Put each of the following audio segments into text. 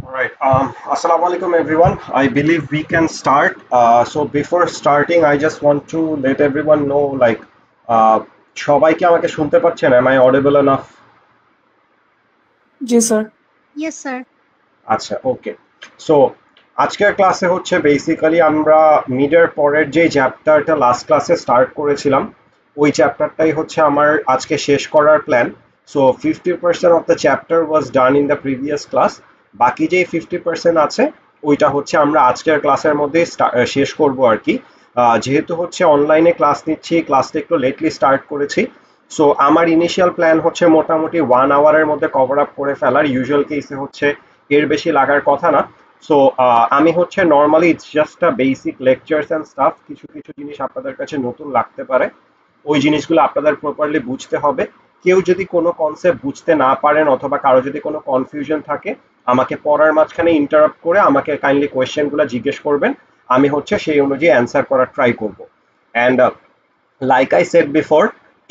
Alright, Assalamu alaikum everyone. I believe we can start. So before starting, I just want to let everyone know uh, সবাই কি আমাকে শুনতে পাচ্ছেন? Am I audible enough? G sir. Yes, sir. আচ্ছা, ওকে। So আজকের ক্লাসে হচ্ছে basically আমরা মিডের পরের যে চ্যাপ্টারটা লাস্ট ক্লাসে স্টার্ট করেছিলাম ওই চ্যাপ্টারটাই হচ্ছে আমার আজকে শেষ করার plan. So 50% of the chapter was done in the previous class. বাকি যে 50% আছে ওইটা হচ্ছে আমরা আজকের ক্লাসের মধ্যে শেষ করব আর কি। যেহেতু হচ্ছে অনলাইনে ক্লাস নিচ্ছি, ক্লাসটা একটু লেটলি স্টার্ট করেছি। সো আমার ইনিশিয়াল প্ল্যান হচ্ছে মোটামুটি 1 আওয়ারের মধ্যে কভার আপ করে ফেলার। ইউজুয়াল কেসে হচ্ছে এর বেশি লাগার কথা না। সো আমি হচ্ছে normally it's just a basic lectures and staff. কিছু কিছু জিনিস আপনাদের কাছে নতুন লাগতে পারে, ওই জিনিসগুলো আপনাদের প্রপারলি বুঝতে হবে। কেউ যদি কোনো কনসেপ্ট বুঝতে না পারেন অথবা কারো যদি কোনো কনফিউশন থাকে আমাকে পড়ার মাঝখানে ইন্টারাপ্ট করে আমাকে কাইন্ডলি কোয়েশ্চেনগুলো জিজ্ঞেস করবেন। আমি হচ্ছে সেই অনুযায়ী অ্যান্সার করার ট্রাই করব। And like I said before,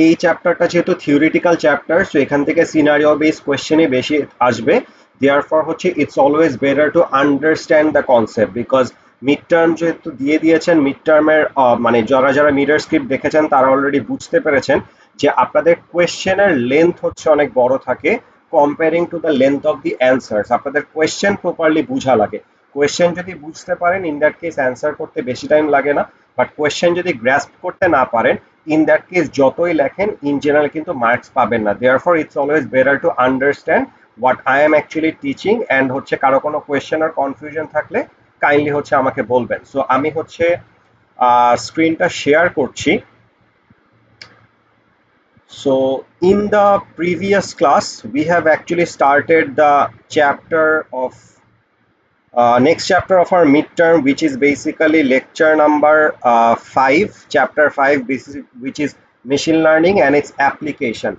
এই চ্যাপ্টারটা যেহেতু থিওরিটিক্যাল চ্যাপ্টার, সো এখান থেকে সিনারিও বেস কোয়েশ্চেনই বেশি আসবে। দেয়ারফর হচ্ছে it's always better to understand the concept, because mid term যেহেতু দিয়ে দিয়েছেন, মিড টার্মের মানে যারা যারা মিডের স্ক্রিপ্ট দেখেছেন তারা অলরেডি বুঝতে পেরেছেন যে আপনাদের কোয়েশ্চেনের লেন্থ হচ্ছে অনেক বড় থাকে comparing to the length of the answers. আপনাদের কোয়েশ্চেন প্রপারলি বুঝা লাগে। কোয়েশ্চেন যদি বুঝতে পারেন ইন দ্যাট কেস অ্যান্সার করতে বেশি টাইম লাগে না, বাট কোয়েশ্চেন যদি গ্রাস্প করতে না পারেন ইন দ্যাট কেস যতই লেখেন ইন জেনারেল কিন্তু মার্কস পাবেন না। Therefore it's always better to understand what I am actually teaching. And হচ্ছে কারো কোনো কোয়েশ্চেন আর কনফিউশন থাকলে কাইন্ডলি হচ্ছে আমাকে বলবেন। সো আমি হচ্ছে স্ক্রিনটা শেয়ার করছি। So in the previous class we have actually started the chapter of next chapter of our midterm, which is basically lecture number 5, chapter 5, which is machine learning and its application.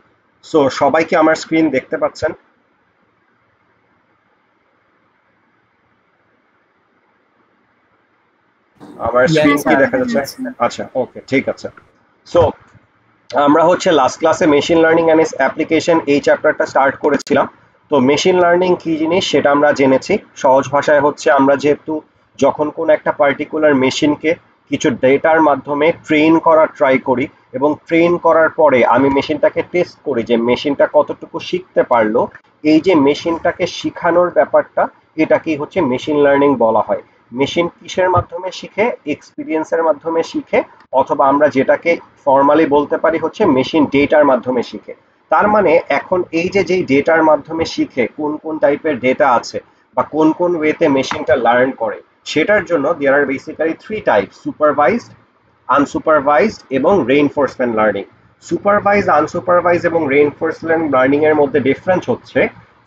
So সবাই কি আমার screen দেখতে পাচ্ছেন? আমার Yes, screen কি sir. দেখা যাচ্ছে? আচ্ছা, ওকে, ঠিক আছে। সো আমরা হচ্ছে লাস্ট ক্লাসে machine learning and it's application এই চ্যাপ্টারটা স্টার্ট করেছিলাম। তো মেশিন লার্নিং কি জিনিস সেটা আমরা জেনেছি। সহজ ভাষায় হচ্ছে আমরা যেহেতু যখন কোন একটা পার্টিকুলার মেশিনকে কিছু ডেটার মাধ্যমে ট্রেন করার ট্রাই করি এবং ট্রেন করার পরে আমি মেশিনটাকে টেস্ট করি যে মেশিনটা কতটুকু শিখতে পারলো, এই যে মেশিনটাকে শিখানোর ব্যাপারটা, এটাকেই হচ্ছে মেশিন লার্নিং বলা হয়। মেশিন কিসের মাধ্যমে শিখে? এক্সপিরিয়েন্সের মাধ্যমে শিখে, অথবা আমরা যেটাকে ফর্মালি বলতে পারি হচ্ছে মেশিন ডেটার মাধ্যমে শিখে। তার মানে এখন এই যে যেই ডেটার মাধ্যমে শিখে, কোন কোন টাইপের ডেটা আছে বা কোন কোন ওয়েতে মেশিনটা লার্ন করে, সেটার জন্য দেয়ার are basically 3 type: supervised, unsupervised এবং রেইনফোর্সমেন্ট লার্নিং। সুপারভাইজ, আনসুপারভাইজ এবং রেইনফোর্সমেন্ট লার্নিং এর মধ্যে ডিফারেন্স হচ্ছে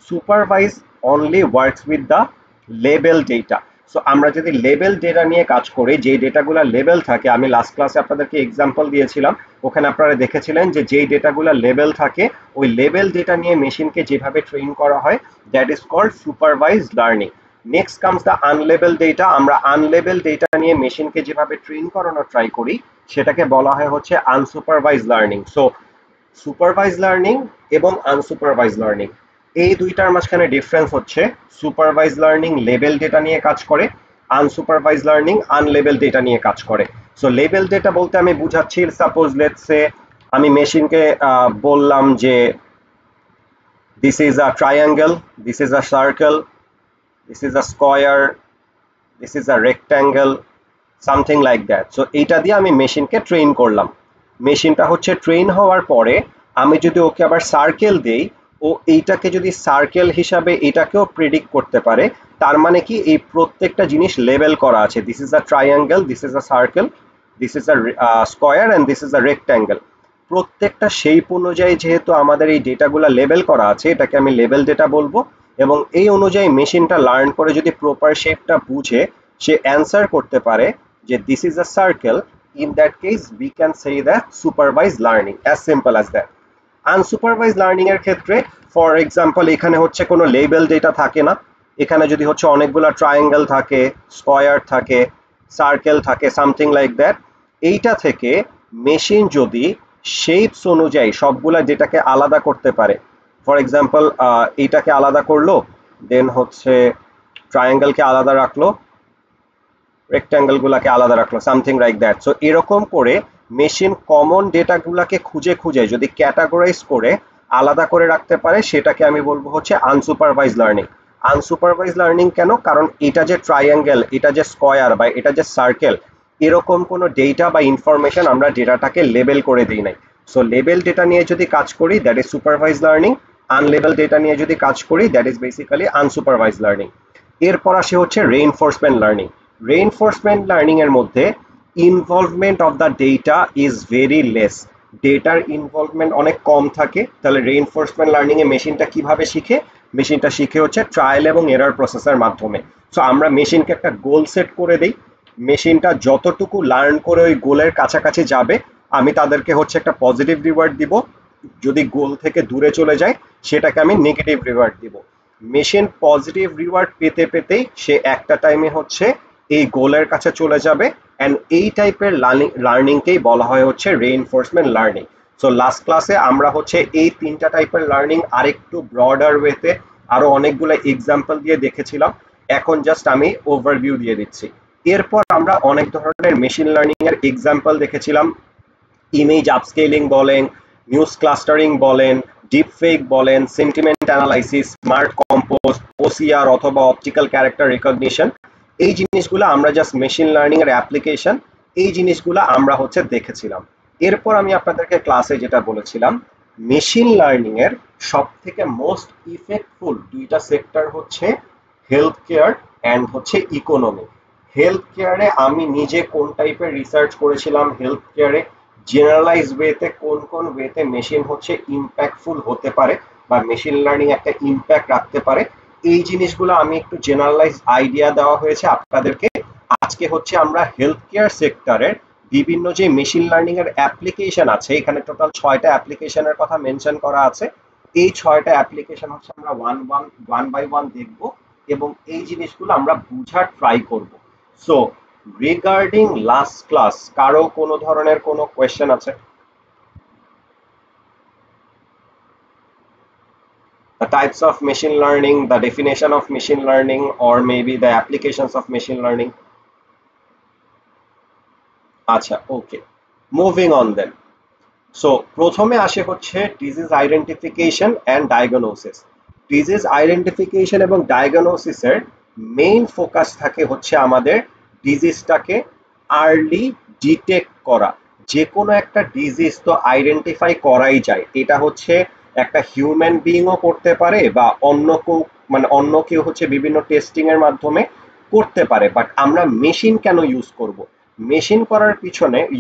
supervise only works with the label data. So আমরা যদি লেবেল ডেটা নিয়ে কাজ করি, যে ডেটাগুলো লেবেল থাকে, আমি লাস্ট ক্লাসে আপনাদেরকে এক্সাম্পল দিয়েছিলাম, ওখানে আপনারা দেখেছিলেন যে যেই ডেটাগুলো লেবেল থাকে ওই লেবেল ডেটা নিয়ে মেশিনকে যেভাবে ট্রেন করা হয়, that is called supervised learning. Next comes the unlabelled data. আমরা আনলেবেল ডেটা নিয়ে মেশিনকে যেভাবে ট্রেন করানোর ট্রাই করি সেটাকে বলা হয় হচ্ছে unsupervised learning. So supervise learning এবং আনসুপারভাইজ লার্নিং, এই দুইটার মাঝখানে ডিফারেন্স হচ্ছে সুপারভাইজ লার্নিং লেবেল ডেটা নিয়ে কাজ করে, আনসুপারভাইজ লার্নিং আনলেবেল ডেটা নিয়ে কাজ করে। সো লেবেল ডেটা বলতে আমি বুঝাচ্ছি, সাপোজ লেটস সে আমি মেশিনকে বললাম যে this is a triangle, this is a circle, this is a square, this is a rectangle, something like that. So এইটা দিয়ে আমি মেশিনকে ট্রেন করলাম। মেশিনটা হচ্ছে ট্রেন হওয়ার পরে আমি যদি ওকে আবার সার্কেল দেই, ও এইটাকে যদি সার্কেল হিসাবে এটাকেও প্রেডিক্ট করতে পারে। তার মানে কি, এই প্রত্যেকটা জিনিস লেবেল করা আছে, this is a triangle, this is a circle, this is a square and this is a rectangle. প্রত্যেকটা শেপ অনুযায়ী যেহেতু আমাদের এই ডেটাগুলো লেবেল করা আছে, এটাকে আমি লেবেল ডেটা বলবো। এবং এই অনুযায়ী মেশিনটা লার্ন করে যদি প্রপার শেপটা বুঝে সে অ্যান্সার করতে পারে যে this is a circle, in that case we can say that supervised learning, as simple as that. Unsupervised learning এর ক্ষেত্রে ফর এক্সাম্পল এখানে হচ্ছে কোনো লেবেল ডেটা থাকে না, এখানে যদি হচ্ছে অনেকগুলো ট্রায়াঙ্গেল থাকে, স্কোয়ার থাকে, সার্কেল থাকে, সামথিং লাইক দ্যাট, এইটা থেকে মেশিন যদি শেপস অনুযায়ী সবগুলা ডেটাকে আলাদা করতে পারে, ফর এক্সাম্পল এইটাকে আলাদা করলো, দেন হচ্ছে ট্রায়াঙ্গেলকে আলাদা রাখলো, রেক্ট্যাঙ্গেল গুলাকে আলাদা রাখলো, সামথিং লাইক দ্যাট। সো এরকম করে মেশিন কমন ডেটা গুলাকে খুঁজে খুঁজে যদি ক্যাটাগরাইজ করে আলাদা করে রাখতে পারে, সেটাকে আমি বলবো হচ্ছে আনসুপারভাইজ লার্নিং। আনসুপারভাইজ লার্নিং কেন? কারণ এটা যে ট্রায়াঙ্গেল, এটা যে স্কয়ার বা এটা যে সার্কেল, এরকম কোনো ডেটা বা ইনফরমেশন আমরা ডেটাটাকে লেবেল করে দিই নাই। সো লেবেল ডেটা নিয়ে যদি কাজ করি that is supervise learning, unlabelled data নিয়ে যদি কাজ করি that is basically unsupervise learning. এরপর আসে হচ্ছে রেইনফোর্সমেন্ট লার্নিং। রেইনফোর্সমেন্ট লার্নিং এর মধ্যে involvement of the data is very less, ডেটার ইনভলভমেন্ট অনেক কম থাকে। তাহলে রেইনফোর্সমেন্ট লার্নিং এ মেশিনটা কিভাবে শিখে? মেশিনটা শিখে হচ্ছে ট্রায়াল এবং এরর প্রসেসের মাধ্যমে। সো আমরা মেশিনকে একটা গোল সেট করে দিই, মেশিনটা যতটুকু লার্ন করে ওই গোলের কাছাকাছি যাবে আমি তাদেরকে হচ্ছে একটা পজিটিভ রিওয়ার্ড দিব, যদি গোল থেকে দূরে চলে যায় সেটাকে আমি নেগেটিভ রিওয়ার্ড দিব। মেশিন পজিটিভ রিওয়ার্ড পেতে পেতেই সে একটা টাইমে হচ্ছে এই গোলের কাছে চলে যাবে, অ্যান্ড এই টাইপের লার্নিংকেই বলা হয় হচ্ছে রেইনফোর্সমেন্ট লার্নিং। সো লাস্ট ক্লাসে আমরা হচ্ছে এই তিনটা টাইপের লার্নিং আরেকটু ব্রডার ওয়েতে আরো অনেকগুলো এক্সাম্পল দিয়ে দেখেছিলাম, এখন জাস্ট আমি ওভারভিউ দিয়ে দিচ্ছি। এরপর আমরা অনেক ধরনের মেশিন লার্নিং এর এক্সাম্পল দেখেছিলাম, ইমেজ আপস্কেলিং বলেন, নিউজ ক্লাস্টারিং বলেন, ডিপ ফেক বলেন, sentiment analysis, smart compose, OCR অথবা অপটিক্যাল ক্যারেক্টার রিকগনিশন। এই জিনিসগুলো আমরা জাস্ট মেশিন লার্নিং এর অ্যাপ্লিকেশন, এই জিনিসগুলো আমরা হচ্ছে দেখেছিলাম। এরপর আমি আপনাদেরকে ক্লাসে যেটা বলেছিলাম, মেশিন লার্নিং এর সব থেকে মোস্ট ইফেক্টফুল দুইটা সেক্টর হচ্ছে হেলথ কেয়ার অ্যান্ড হচ্ছে ইকোনমি। হেলথ কেয়ারে আমি নিজে কোন টাইপের রিসার্চ করেছিলাম, হেলথ কেয়ারে জেনারেলাইজ ওয়েতে কোন কোন ওয়েতে মেশিন হচ্ছে ইম্প্যাক্টফুল হতে পারে বা মেশিন লার্নিং একটা ইম্প্যাক্ট রাখতে পারে, এই জিনিসগুলো আমি একটু জেনারেলাইজ আইডিয়া দেওয়া হয়েছে আপনাদেরকে। আজকে হচ্ছে আমরা হেলথ কেয়ার সেক্টরের বিভিন্ন যে মেশিন লার্নিং এর অ্যাপ্লিকেশন আছে, এখানে টোটাল 6টা অ্যাপ্লিকেশনের কথা মেনশন করা আছে। এই 6টা অ্যাপ্লিকেশন হচ্ছে আমরা ওয়ান বাই ওয়ান দেখব এবং এই জিনিসগুলো আমরা বুঝার ট্রাই করব। সো রিগার্ডিং লাস্ট ক্লাস কারো কোনো ধরনের কোনো কোয়েশ্চেন আছে? The types of machine learning, the definition of machine learning, or maybe the applications of machine learning. আচ্ছা, ওকে, মুভিং অন দেন। সো প্রথমে আসে হচ্ছে disease identification and diagnosis. Disease identification এবং ডায়াগনোসিসের মেইন ফোকাস থাকে হচ্ছে আমাদের ডিজিজটাকে আর্লি ডিটেক্ট করা। যে কোনো একটা ডিজিজ তো আইডেন্টিফাই করাই যায়, এটা হচ্ছে একটা হিউম্যান বিইংও করতে পারে বা অন্য কেউ, মানে অন্য কেউ হচ্ছে বিভিন্ন টেস্টিং এর মাধ্যমে করতে পারে, বাট আমরা মেশিন কেন ইউজ করব? মেশিন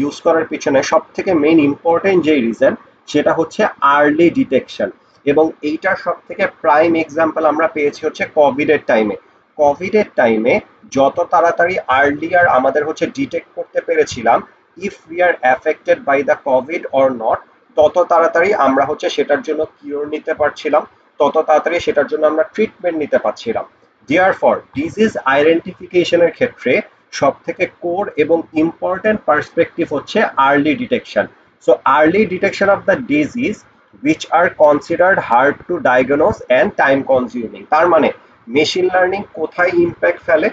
ইউজ করার পিছনে সব থেকে মেইন ইম্পর্টেন্ট যে রিজন সেটা হচ্ছে আর্লি ডিটেকশন। এবং এইটার সব থেকে প্রাইম এক্সাম্পল আমরা পেয়েছি হচ্ছে কোভিডের টাইমে। কোভিডের টাইমে যত তাড়াতাড়ি আর্লিয়ার আমাদের হচ্ছে ডিটেক্ট করতে পেরেছিলাম if we are affected by the COVID or not, তত তাড়াতাড়ি আমরা হচ্ছে সেটার জন্য কিওর নিতে পারছিলাম, তত তাড়াতাড়ি সেটার জন্য আমরা ট্রিটমেন্ট নিতে পারছিলাম। দেয়ারফর ডিজিজ আইডেন্টিফিকেশনের ক্ষেত্রে সব থেকে কোর এবং ইম্পর্টেন্ট পার্সপেক্টিভ হচ্ছে early detection. So early detection of the disease which are considered hard to diagnose and time consuming। তার মানে মেশিন লার্নিং কোথায় ইম্প্যাক্ট ফেলে?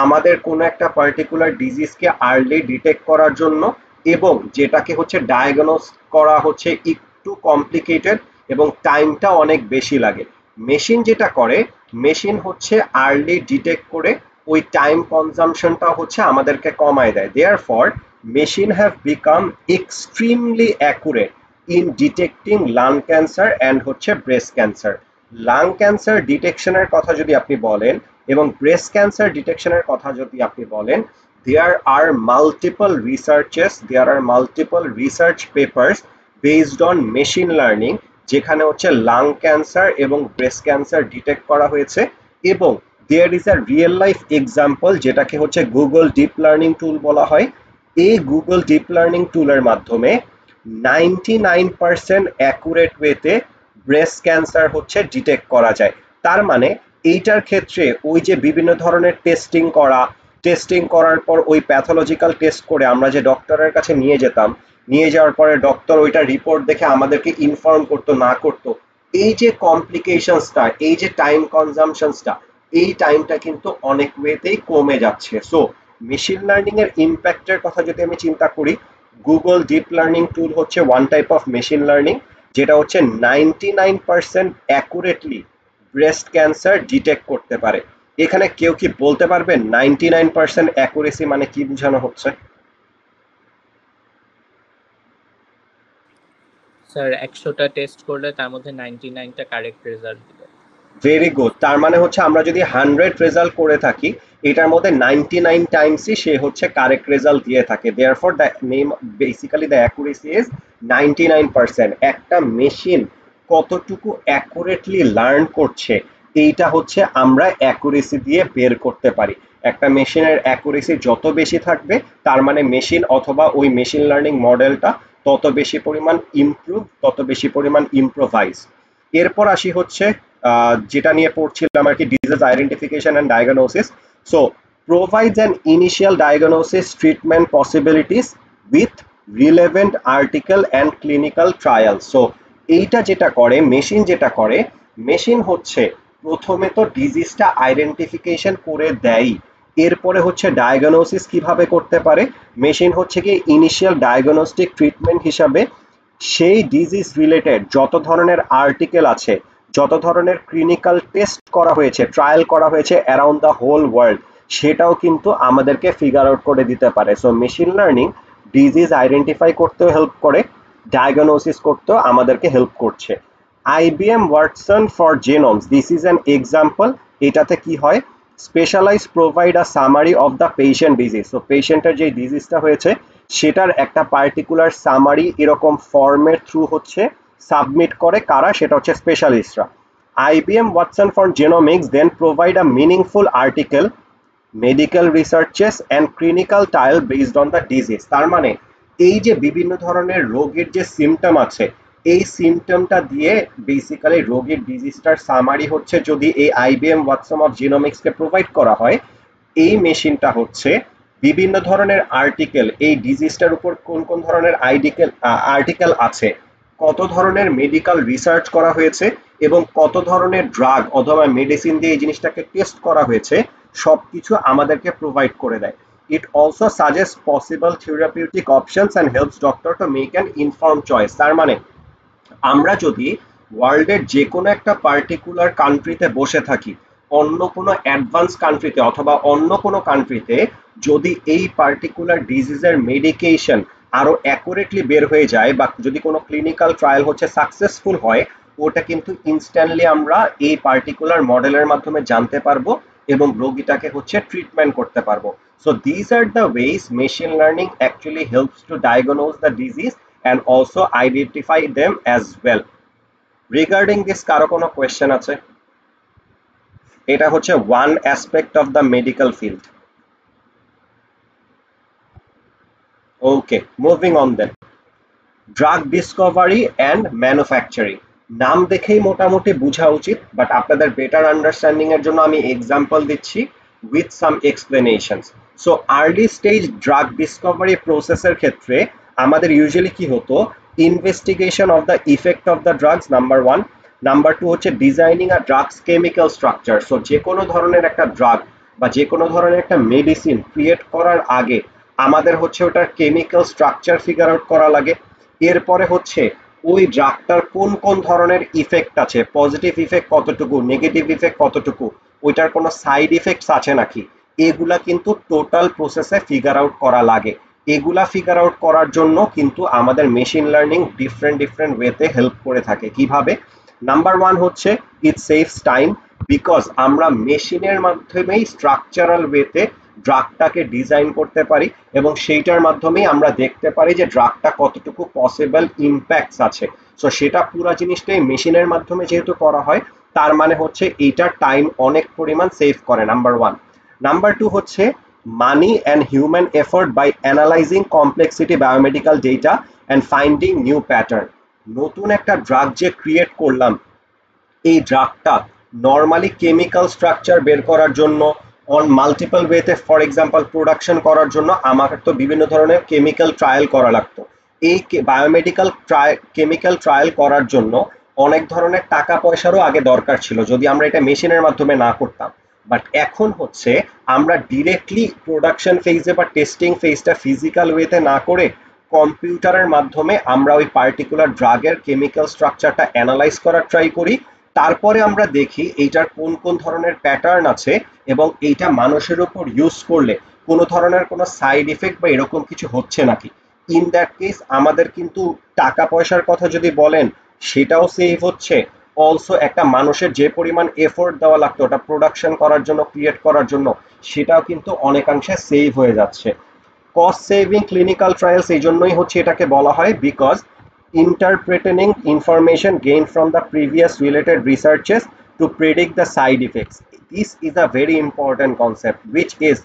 আমাদের কোনো একটা পার্টিকুলার ডিজিজকে আর্লি ডিটেক্ট করার জন্য, এবং যেটাকে হচ্ছে ডায়াগনোস করা হচ্ছে একটু কমপ্লিকেটেড এবং টাইমটা অনেক বেশি লাগে। মেশিন যেটা করে, মেশিন হচ্ছে আর্লি ডিটেক্ট করে ওই টাইম কনজাম্পশনটা হচ্ছে আমাদেরকে কমায় দেয়। Therefore machine have become extremely accurate in detecting lung cancer and হচ্ছে ব্রেস্ট ক্যান্সার। লাং ক্যান্সার ডিটেকশনের কথা যদি আপনি বলেন এবং ব্রেস্ট ক্যান্সার ডিটেকশনের কথা যদি আপনি বলেন, there are multiple research papers based on machine learning যেখানে হচ্ছে লাং ক্যান্সার এবং ব্রেস্ট ক্যান্সার ডিটেক্ট করা হয়েছে। এবং there is a real life example যেটাকে হচ্ছে গুগল ডিপ লার্নিং টুল বলা হয়। এই গুগল ডিপ লার্নিং টুলের মাধ্যমে 99% অ্যাকুরেট ওয়েতে ব্রেস্ট ক্যান্সার হচ্ছে ডিটেক্ট করা যায়। তার মানে এইটার ক্ষেত্রে ওই যে বিভিন্ন ধরনের টেস্টিং করার পর ওই প্যাথোলজিক্যাল টেস্ট করে আমরা যে ডক্টরের কাছে নিয়ে যেতাম, নিয়ে যাওয়ার পরে ডক্টর ওইটা রিপোর্ট দেখে আমাদেরকে ইনফর্ম করতো না করতো, এই যে কমপ্লিকেশনসটা, এই যে টাইম কনজাম্পশনসটা, এই টাইমটা কিন্তু অনেক ওয়েতেই কমে যাচ্ছে। সো মেশিন লার্নিং এর ইম্প্যাক্টের কথা যদি আমি চিন্তা করি, গুগল ডিপ লার্নিং টুল হচ্ছে one type of machine learning, যেটা হচ্ছে 99% অ্যাকুরেটলি ব্রেস্ট ক্যান্সার ডিটেক্ট করতে পারে। এখানে কেউ কি বলতে পারবে 99% অ্যাকুরেসি মানে কি বোঝানো হচ্ছে? স্যার 100টা টেস্ট করলে তার মধ্যে 99টা কারেক্ট রেজাল্ট দিবে। Very good. তার মানে হচ্ছে আমরা যদি 100 রেজাল্ট করে থাকি, এটার মধ্যে 99 টাইমসই সে হচ্ছে কারেক্ট রেজাল্ট দিয়ে থাকে। Therefore the name basically the accuracy is 99%। একটা মেশিন কতটুকু অ্যাকুরেটলি লার্ন করছে, এইটা হচ্ছে আমরা অ্যাকুরেসি দিয়ে বের করতে পারি। একটা মেশিনের অ্যাকুরেসি যত বেশি থাকবে, তার মানে মেশিন অথবা ওই মেশিন লার্নিং মডেলটা তত বেশি পরিমাণ ইমপ্রুভ, তত বেশি পরিমাণ ইম্প্রোভাইজ। এরপর আসি হচ্ছে যেটা নিয়ে পড়ছিলাম আর কি, disease identification and diagnosis. So provides an initial diagnosis, treatment possibilities with relevant article and clinical trial. So এইটা যেটা করে মেশিন, যেটা করে মেশিন হচ্ছে প্রথমে তো ডিজিজটা আইডেন্টিফিকেশন করে দেয়, এরপরে হচ্ছে ডায়াগনোসিস কিভাবে করতে পারে, মেশিন হচ্ছে কি ইনিশিয়াল ডায়াগনস্টিক ট্রিটমেন্ট হিসাবে সেই ডিজিজ রিলেটেড যত ধরনের আর্টিকেল আছে, যত ধরনের ক্লিনিক্যাল টেস্ট করা হয়েছে, ট্রায়াল করা হয়েছে অ্যারাউন্ড দ্য হোল ওয়ার্ল্ড, সেটাও কিন্তু আমাদেরকে ফিগার আউট করে দিতে পারে। So machine learning disease identify করতেও হেল্প করে, ডায়াগনোসিস করতেও আমাদেরকে হেল্প করছে। IBM Watson for genomes, this is an example. এটাতে কি হয়, specialise provide a summary of the patient disease. So পেশেন্টের যে ডিজিজটা হয়েছে সেটার একটা পার্টিকুলার সামারি এরকম ফর্মের থ্রু হচ্ছে সাবমিট করে কারা, সেটা হচ্ছে স্পেশালিস্টরা। IBM Watson for genomics then provide a meaningful article, medical researches and clinical trial based on the disease. তার মানে এই যে বিভিন্ন ধরনের রোগের যে সিমটম আছে, এই সিমটমটা দিয়ে বেসিক্যালি রোগের ডিজিজটার সামারি হচ্ছে যদি এই আইবিএম ওয়াটসন অফ জিনোমিক্সকে প্রোভাইড করা হয়, এই মেশিনটা হচ্ছে বিভিন্ন ধরনের আর্টিকেল, এই ডিজিজটার উপর কোন কোন ধরনের আর্টিকেল আছে, কত ধরনের মেডিকেল রিসার্চ করা হয়েছে এবং কত ধরনের ড্রাগ অথবা মেডিসিন দিয়ে এই জিনিসটাকে টেস্ট করা হয়েছে, সবকিছু আমাদেরকে প্রোভাইড করে দেয়। It also suggest possible therapeutic options and helps doctor to make an inform choice. তার মানে আমরা যদি ওয়ার্ল্ডের যে কোনো একটা পার্টিকুলার কান্ট্রিতে বসে থাকি, অন্য কোনো অ্যাডভান্স কান্ট্রিতে অথবা অন্য কোনো কান্ট্রিতে যদি এই পার্টিকুলার ডিজিজের মেডিকেশন আরো অ্যাকুরেটলি বের হয়ে যায় বা যদি কোনো ক্লিনিক্যাল ট্রায়াল হচ্ছে সাকসেসফুল হয়, ওটা কিন্তু ইনস্ট্যান্টলি আমরা এই পার্টিকুলার মডেলের মাধ্যমে জানতে পারবো এবং রোগীটাকে হচ্ছে ট্রিটমেন্ট করতে পারবো। So this are the ways machine learning actually helps to diagnose the disease and also identify them as well. Regarding this কারো কোনো কোয়েশ্চেন আছে? এটা হচ্ছে one aspect of the medical field. Okay, moving on then. Drug discovery and manufacturing, নাম দেখেই মোটামুটি বোঝা উচিত, বাট আপনাদের বেটার আন্ডারস্ট্যান্ডিং এর জন্য আমি এক্সাম্পল দিচ্ছি with some explanations. So early stage drug discovery প্রসেসের ক্ষেত্রে আমাদের ইউজুয়ালি কি হতো, investigation of the effect of the drugs number one, number two হচ্ছে designing a drugs chemical structure. So যে কোনো ধরনের একটা ড্রাগ বা যে কোনো ধরনের একটা মেডিসিন ক্রিয়েট করার আগে আমাদের হচ্ছে ওটার কেমিক্যাল স্ট্রাকচার ফিগার আউট করা লাগে। এরপরে হচ্ছে ওই ড্রাগটার কোন কোন ধরনের ইফেক্ট আছে, পজিটিভ ইফেক্ট কতটুকু, নেগেটিভ ইফেক্ট কতটুকু, ওইটার কোনো সাইড ইফেক্টস আছে নাকি, এগুলা কিন্তু টোটাল প্রসেসে ফিগার আউট করা লাগে। এগুলা ফিগার আউট করার জন্য কিন্তু আমাদের মেশিন লার্নিং ডিফারেন্ট ডিফারেন্ট ওয়েতে হেল্প করে থাকে। কিভাবে? নাম্বার ওয়ান হচ্ছে ইট সেভস টাইম, বিকজ আমরা মেশিনের মাধ্যমেই স্ট্রাকচারাল ওয়েতে ড্রাগটাকে ডিজাইন করতে পারি এবং সেইটার মাধ্যমেই আমরা দেখতে পারি যে ড্রাগটা কতটুকু পসিবল ইম্প্যাক্টস আছে। সো সেটা পুরো জিনিসটাই মেশিনের মাধ্যমে যেহেতু করা হয়, তার মানে হচ্ছে এইটার টাইম অনেক পরিমাণ সেভ করে, নাম্বার ওয়ান। নাম্বার টু হচ্ছে money and human effort by analysing complexity biomedical data and finding new pattern. নতুন একটা ড্রাগ যে ক্রিয়েট করলাম, এই ড্রাগটা নর্মালি কেমিক্যাল স্ট্রাকচার বের করার জন্য অন মাল্টিপল ওয়েতে, ফর এক্সাম্পল প্রোডাকশন করার জন্য আমাকে তো বিভিন্ন ধরনের কেমিক্যাল ট্রায়াল করা লাগতো। এই বায়োমেডিক্যাল কেমিক্যাল ট্রায়াল করার জন্য অনেক ধরনের টাকা পয়সারও আগে দরকার ছিল যদি আমরা এটা মেশিনের মাধ্যমে না করতাম। বাট এখন হচ্ছে আমরা ডিরেক্টলি প্রোডাকশন ফেজে বা টেস্টিং ফেজটা ফিজিক্যাল ওয়েতে না করে কম্পিউটারের মাধ্যমে আমরা ওই পার্টিকুলার ড্রাগের কেমিক্যাল স্ট্রাকচারটা অ্যানালাইজ করার ট্রাই করি। তারপরে আমরা দেখি এইটার কোন কোন ধরনের প্যাটার্ন আছে এবং এইটা মানুষের উপর ইউজ করলে কোনো ধরনের কোনো সাইড ইফেক্ট বা এরকম কিছু হচ্ছে নাকি। ইন দ্যাট কেস আমাদের কিন্তু টাকা পয়সার কথা যদি বলেন সেটাও সেভ হচ্ছে, অলসো একটা মানুষের যে পরিমাণ এফোর্ট দেওয়া লাগতো ওটা প্রোডাকশন করার জন্য, ক্রিয়েট করার জন্য, সেটাও কিন্তু অনেকাংশে সেভ হয়ে যাচ্ছে। কস্ট সেভিং ক্লিনিক্যাল ট্রায়ালস এই জন্যই হচ্ছে এটাকে বলা হয় because interpreting information gained from the previous related researches to predict the side effects. This is a very important concept which is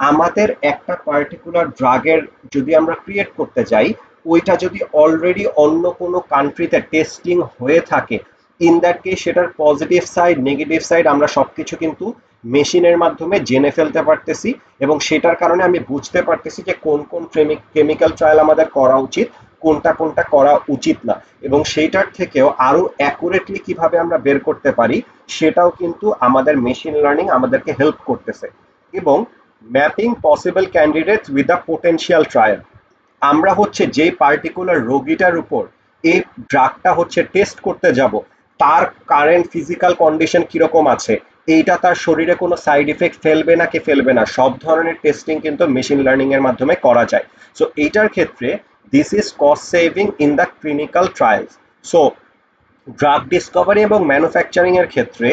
আমাদের একটা পার্টিকুলার ড্রাগের যদি আমরা ক্রিয়েট করতে যাই, ওইটা যদি অলরেডি অন্য কোনো কান্ট্রিতে টেস্টিং হয়ে থাকে, ইন দ্যাট কেস সেটার পজিটিভ সাইড নেগেটিভ সাইড আমরা সবকিছু কিন্তু মেশিনের মাধ্যমে জেনে ফেলতে পারতেছি এবং সেটার কারণে আমি বুঝতে পারতেছি যে কোন কোন কেমিক্যাল ট্রায়াল আমাদের করা উচিত, কোনটা কোনটা করা উচিত না, এবং সেইটার থেকেও আরো অ্যাকুরেটলি কিভাবে আমরা বের করতে পারি সেটাও কিন্তু আমাদের মেশিন লার্নিং আমাদেরকে হেল্প করতেছে। এবং mapping possible candidates with the potential trial, আমরা হচ্ছে যে পার্টিকুলার রোগীটার উপর এই ড্রাগটা হচ্ছে টেস্ট করতে যাব তার কারেন্ট ফিজিক্যাল কন্ডিশন কিরকম আছে, এইটা তার শরীরে কোনো সাইড ইফেক্ট ফেলবে না কি ফেলবে না, সব ধরনের টেস্টিং কিন্তু মেশিন লার্নিং এর মাধ্যমে করা যায়। সো এইটার ক্ষেত্রে this is cost saving in the clinical trials. So drug Discovery এবং ম্যানুফ্যাকচারিং এর ক্ষেত্রে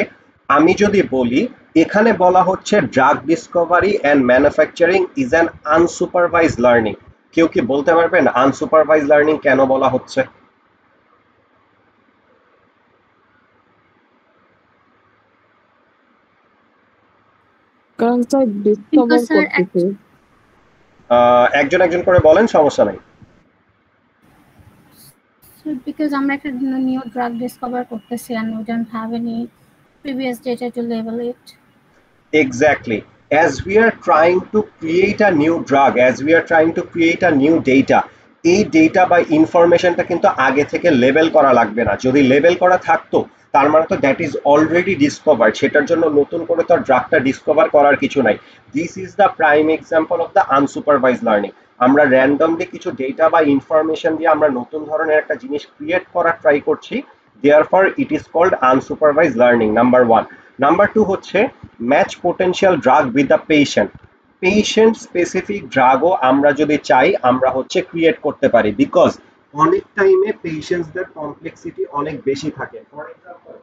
আমি যদি বলি, এখানে বলা হচ্ছে drug discovery and manufacturing is an unsupervised learning. কেউ কি বলতে পারবেন আনসুপারভাইজ লার্নিং কেন বলা হচ্ছে? কারণ স্যার ডিসকভার Because sir, করতেছে। একজন একজন করে বলেন, সমস্যা নাই। because আমরা একটা new drug discover করতেছি and we don't have any previous data to label it. Exactly. As we are trying to create a new drug, as we are trying to create a new data, এই data বা ইনফরমেশনটা কিন্তু আগে থেকে label করা লাগবে না। যদি লেবেল করা থাকতো তার মানে তো দ্যাট ইজ অলরেডি ডিসকভার্ড, সেটার জন্য নতুন করে তো ড্রাগটা ডিসকভার করার কিছু নাই। This is the prime example of the unsupervised learning. আমরা র্যান্ডমলি কিছু ডেটা বা ইনফরমেশন দিয়ে আমরা নতুন ধরনের একটা জিনিস ক্রিয়েট করার ট্রাই করছি, therefore it is called unsupervise learning, number one. Number two হচ্ছে match potential drug with the patient. Patient specific ড্রাগও আমরা যদি চাই আমরা হচ্ছে ক্রিয়েট করতে পারি, বিকজ অনেক টাইমে পেশেন্টসদের কমপ্লেক্সিটি অনেক বেশি থাকে। For example,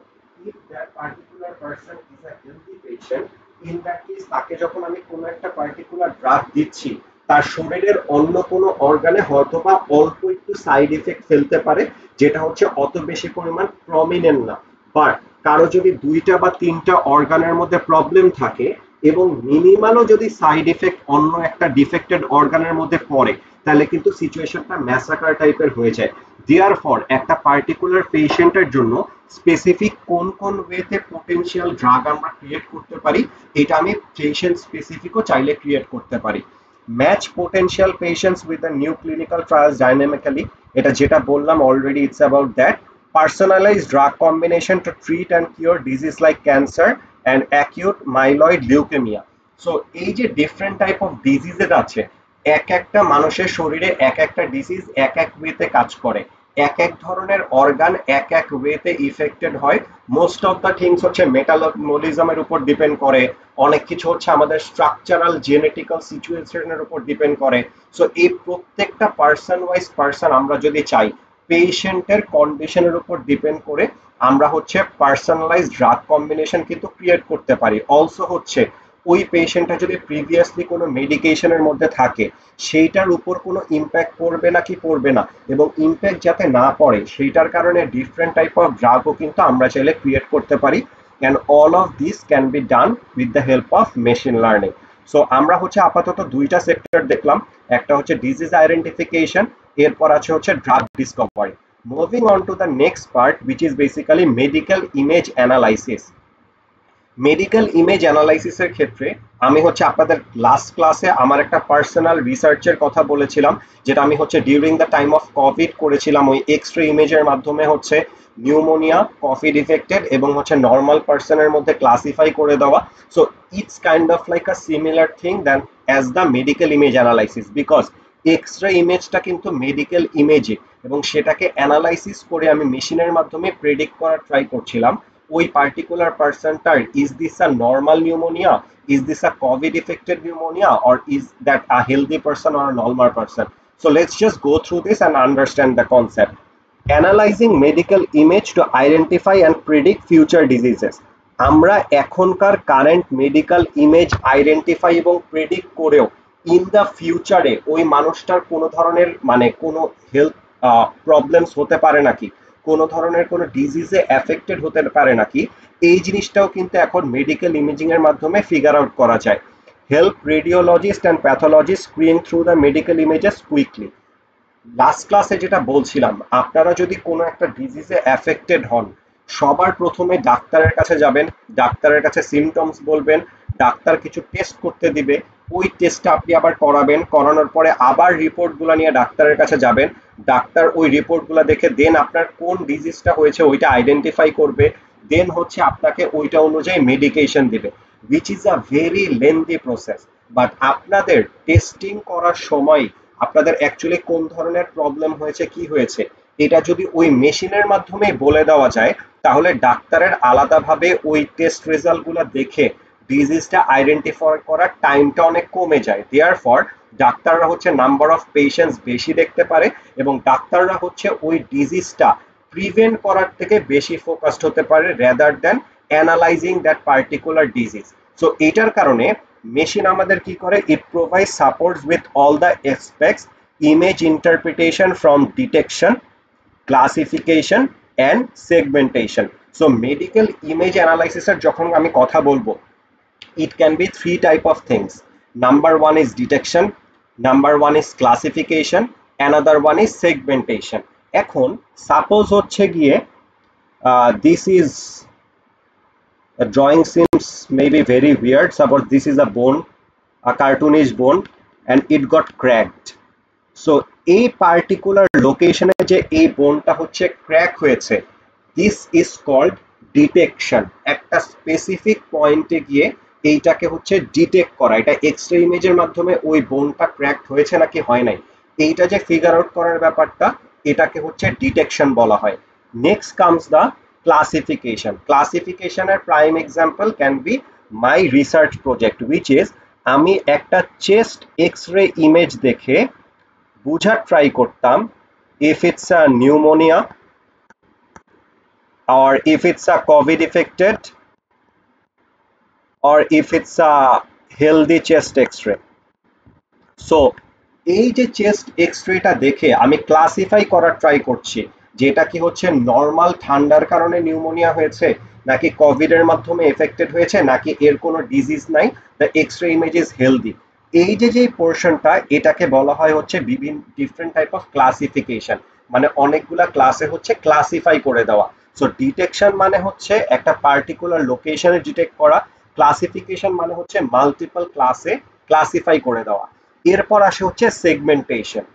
if that particular person is a healthy patient, in that case তাকে যখন আমি কোনো একটা পার্টিকুলার ড্রাগ দিচ্ছি তার শরীরের অন্য কোনো অর্গানে হয়তোবা অল্প একটু সাইড ইফেক্ট ফেলতে পারে, যেটা হচ্ছে অত বেশি পরিমাণ প্রমিনেন্ট না। বাট কারো যদি দুইটা বা তিনটা অর্গানের মধ্যে প্রবলেম থাকে এবং মিনিমালও যদি সাইড ইফেক্ট অন্য একটা ডিফেক্টেড অর্গানের মধ্যে পড়ে, তাহলে কিন্তু সিচুয়েশনটা ম্যাসাকার টাইপের হয়ে যায়। দেয়ারফর একটা পার্টিকুলার পেশেন্টের জন্য স্পেসিফিক কোন কোন ওয়েতে পোটেনশিয়াল ড্রাগ আমরা ক্রিয়েট করতে পারি, এটা আমি পেশেন্ট স্পেসিফিকও চাইলে ক্রিয়েট করতে পারি। Match potential patients with the new clinical trials dynamically, এটা যেটা বললাম already, it's about that personalized drug combination to treat and cure disease like cancer and acute myeloid leukemia. So এই যে ডিফারেন্ট টাইপ অফ ডিজিজেস আছে, এক একটা মানুষের শরীরে এক একটা ডিজিজ এক এক ওয়েতে কাজ করে, এক এক ধরনের অর্গান এক এক ওয়েতে ইফেক্টেড হয়। মোস্ট অফ দ্য থিংস হচ্ছে মেটাবলিজমের উপর ডিপেন্ড করে, অনেক কিছু হচ্ছে আমাদের স্ট্রাকচারাল জেনেটিক্যাল সিচুয়েশনের উপর ডিপেন্ড করে। সো এই প্রত্যেকটা পার্সন ওয়াইজ পার্সন আমরা যদি চাই পেশেন্টের কন্ডিশনের উপর ডিপেন্ড করে আমরা হচ্ছে পার্সোনালাইজড ড্রাগ কম্বিনেশন কিন্তু ক্রিয়েট করতে পারি। অলসো হচ্ছে ওই পেশেন্টটা যদি প্রিভিয়াসলি কোনো মেডিকেশনের মধ্যে থাকে সেইটার উপর কোনো ইম্প্যাক্ট পড়বে না কি পড়বে না, এবং ইম্প্যাক্ট যাতে না পড়ে সেইটার কারণে ডিফারেন্ট টাইপ অফ ড্রাগও কিন্তু আমরা চাইলে ক্রিয়েট করতে পারি। And all of this can be done with the help of machine learning. So আমরা হচ্ছে আপাতত দুইটা সেক্টর দেখলাম, একটা হচ্ছে ডিজিজ আইডেন্টিফিকেশন, এরপর আছে হচ্ছে drug discovery. Moving on to the next part, which is basically medical image analysis. Medical image অ্যানালাইসিসের ক্ষেত্রে আমি হচ্ছে আপনাদের লাস্ট ক্লাসে আমার একটা পার্সোনাল রিসার্চের কথা বলেছিলাম, যেটা আমি হচ্ছে during the time of Covid করেছিলাম। ওই এক্সরে ইমেজের মাধ্যমে হচ্ছে নিউমোনিয়া, কোভিড ইফেক্টেড এবং হচ্ছে নর্মাল পার্সনের মধ্যে ক্লাসিফাই করে দেওয়া। So it's kind of like a similar thing than as the medical image analysis, because X-ray ইমেজটা কিন্তু মেডিকেল ইমেজে এবং সেটাকে অ্যানালাইসিস করে আমি মেশিনের মাধ্যমে প্রেডিক্ট করার ট্রাই করছিলাম ওই পার্টিকুলার পার্সনটার is this a normal pneumonia, is this a COVID affected pneumonia, or is that a healthy person or a normal person? So let's just go through this and understand the concept. Analyzing medical image to identify and predict future diseases. আমরা এখনকার current medical image identify এবং predict করেও in the ফিউচারে ওই মানুষটার কোনো ধরনের মানে কোনো হেলথ প্রবলেমস হতে পারে নাকি, কোনো ধরনের কোনো ডিজিজে এফেক্টেড হতে পারে নাকি, এই জিনিসটাও কিন্তু এখন মেডিকেল ইমেজিং এর মাধ্যমে ফিগার আউট করা যায়। Help radiologist and pathologist screen through the medical images quickly. Last ক্লাসে যেটা বলছিলাম, আপনারা যদি কোনো একটা ডিজিজে এফেক্টেড হন সবার প্রথমে ডাক্তারের কাছে যাবেন, ডাক্তারের কাছে সিমটমস বলবেন, ডাক্তার কিছু টেস্ট করতে দিবে, ওই টেস্টটা আপনি আবার করাবেন, করানোর পরে আবার রিপোর্টগুলো নিয়ে ডাক্তারের কাছে যাবেন, ডাক্তার ওই রিপোর্টগুলো দেখে দেন আপনার কোন ডিজিজটা হয়েছে ওইটা আইডেন্টিফাই করবে, দেন হচ্ছে আপনাকে ওইটা অনুযায়ী মেডিকেশন দিবে, which is a very lengthy process. But আপনাদের টেস্টিং করার সময় আপনাদের অ্যাকচুয়ালি কোন ধরনের প্রবলেম হয়েছে কি হয়েছে এটা যদি ওই মেশিনের মাধ্যমে বলে দেওয়া যায় তাহলে ডাক্তারের আলাদাভাবে ওই টেস্ট রেজাল্টগুলো দেখে ডিজিজটা আইডেন্টিফাই করার টাইমটা অনেক কমে যায়। দেয়ারফর ডাক্তাররা হচ্ছে নাম্বার অফ পেশেন্টস বেশি দেখতে পারে এবং ডাক্তাররা হচ্ছে ওই ডিজিজটা প্রিভেন্ট করার থেকে বেশি ফোকাসড হতে পারে rather than analysing that particular disease. So এটার কারণে মেশিন আমাদের কি করে, it provide supports with all the expects image interpretation from detection, classification and segmentation. So medical image অ্যানালাইসিসের যখন আমি কথা বলবো, it can be three type of things. Number one is detection, number one is classification, another one is segmentation. এখন suppose হচ্ছে গিয়ে this is a drawing seems maybe very weird. Suppose this is a bone, a cartoonish bone, and it got cracked. So a particular location এ যে এই বোনটা হচ্ছে crack হয়েছে, this is called detection. একটা specific পয়েন্টে গিয়ে এইটাকে হচ্ছে ডিটেক্ট করা, এটা এক্সরে ইমেজের মাধ্যমে ওই বোনটা ক্র্যাক হয়েছে নাকি হয় নাই এইটা যে ফিগার আউট করার ব্যাপারটা, এটাকে হচ্ছে ডিটেকশন বলা হয়। Next comes the classification. ক্লাসিফিকেশনের prime example can be my research project, which is আমি একটা চেস্ট এক্সরে ইমেজ দেখে বুঝার ট্রাই করতাম if it's a pneumonia or if it's a COVID affected or if it's a healthy chest x-ray. So এই যে chest এক্সরেটা দেখে আমি classify করার ট্রাই করছি যেটা কি হচ্ছে নর্মাল ঠান্ডার কারণে নিউমোনিয়া হয়েছে নাকি কোভিড এর মাধ্যমে এফেক্টেড হয়েছে নাকি এর কোনো ডিজিজ নাই, the X-ray image is healthy. এই যে পোর্শনটা এটাকে বলা হয় হচ্ছে বিভিন্ন ডিফারেন্ট টাইপ অফ ক্লাসিফিকেশন, মানে অনেকগুলা ক্লাসে হচ্ছে ক্লাসিফাই করে দেওয়া। সো ডিটেকশন মানে হচ্ছে একটা পার্টিকুলার লোকেশনে ডিটেক্ট করা, ক্লাসিফিকেশন মানে হচ্ছে মাল্টিপল ক্লাসে ক্লাসিফাই করে দেওয়া। এরপর আসে হচ্ছে সেগমেন্টেশন।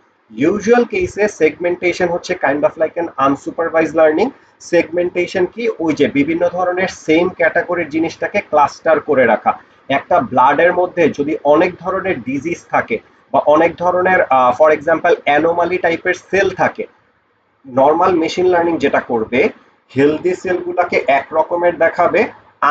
ইউজুয়াল কেসে সেগমেন্টেশন হচ্ছে kind of like an unsupervised learning. Segmentation কি, ওই যে বিভিন্ন ধরনের সেম ক্যাটাগরির জিনিসটাকে ক্লাস্টার করে রাখা। একটা ব্লাডের মধ্যে যদি অনেক ধরনের ডিজিজ থাকে বা অনেক ধরনের ফর এক্সাম্পল অ্যানোমালি টাইপের সেল থাকে, নর্মাল মেশিন লার্নিং যেটা করবে হেলদি সেলগুলোকে এক রকমের দেখাবে,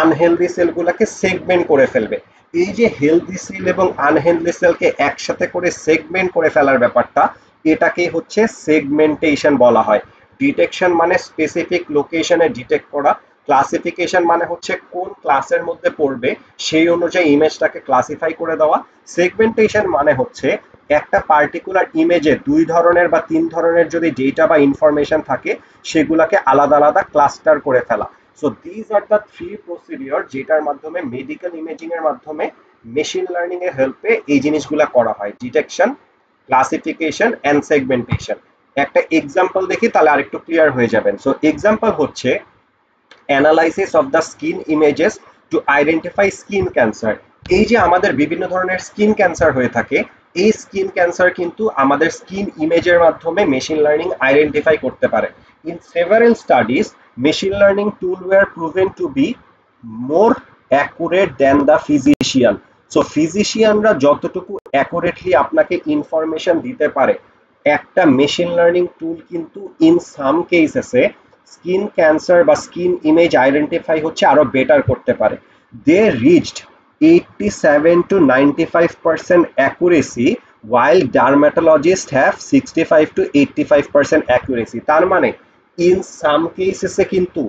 আনহেলদি সেলগুলোকে সেগমেন্ট করে ফেলবে। এই যে হেলদি সেল এবং আনহেলদি সেলকে একসাথে করে সেগমেন্ট করে ফেলার ব্যাপারটা, এটাকে হচ্ছে সেগমেন্টেশন বলা হয়। ডিটেকশন মানে স্পেসিফিক লোকেশনে ডিটেক্ট করা, ক্লাসিফিকেশন মানে হচ্ছে কোন ক্লাসের মধ্যে পড়বে সেই অনুযায়ী ইমেজটাকে ক্লাসিফাই করে দেওয়া, সেগমেন্টেশন মানে হচ্ছে একটা পার্টিকুলার ইমেজে দুই ধরনের বা তিন ধরনের যদি ডেটা বা ইনফরমেশন থাকে সেগুলোকে আলাদা আলাদা ক্লাস্টার করে ফেলা। So this are the three procedure যেটার মাধ্যমে মেডিকেল ইমেজিং এর মাধ্যমে মেশিন লার্নিং এর হেল্পে এই জিনিসগুলো করা হয়, ডিটেকশন, ক্লাসিফিকেশন এন্ড সেগমেন্টেশন। একটা এক্সাম্পল দেখি তাহলে আরেকটু ক্লিয়ার হয়ে যাবেন। সো এক্সাম্পল হচ্ছে analysis of the skin images to identify skin cancer. এই যে আমাদের বিভিন্ন ধরনের স্কিন ক্যান্সার হয়ে থাকে, এই স্কিন ক্যান্সার কিন্তু আমাদের স্কিন ইমেজের মাধ্যমে মেশিন লার্নিং আইডেন্টিফাই করতে পারে। In several studies machine learning tool were proven to be more accurate than the physician. So ফিজিশিয়ানরা যতটুকু অ্যাকুরেটলি আপনাকে ইনফরমেশন দিতে পারে, একটা মেশিন লার্নিং টুল কিন্তু ইন সাম কেসেসে স্কিন ক্যান্সার বা স্কিন ইমেজ আইডেন্টিফাই হচ্ছে আরো বেটার করতে পারে। দে reached 87 to 95% accuracy while dermatologists have 65 to 85% accuracy। তার মানে ইন সাম কেসেসে কিন্তু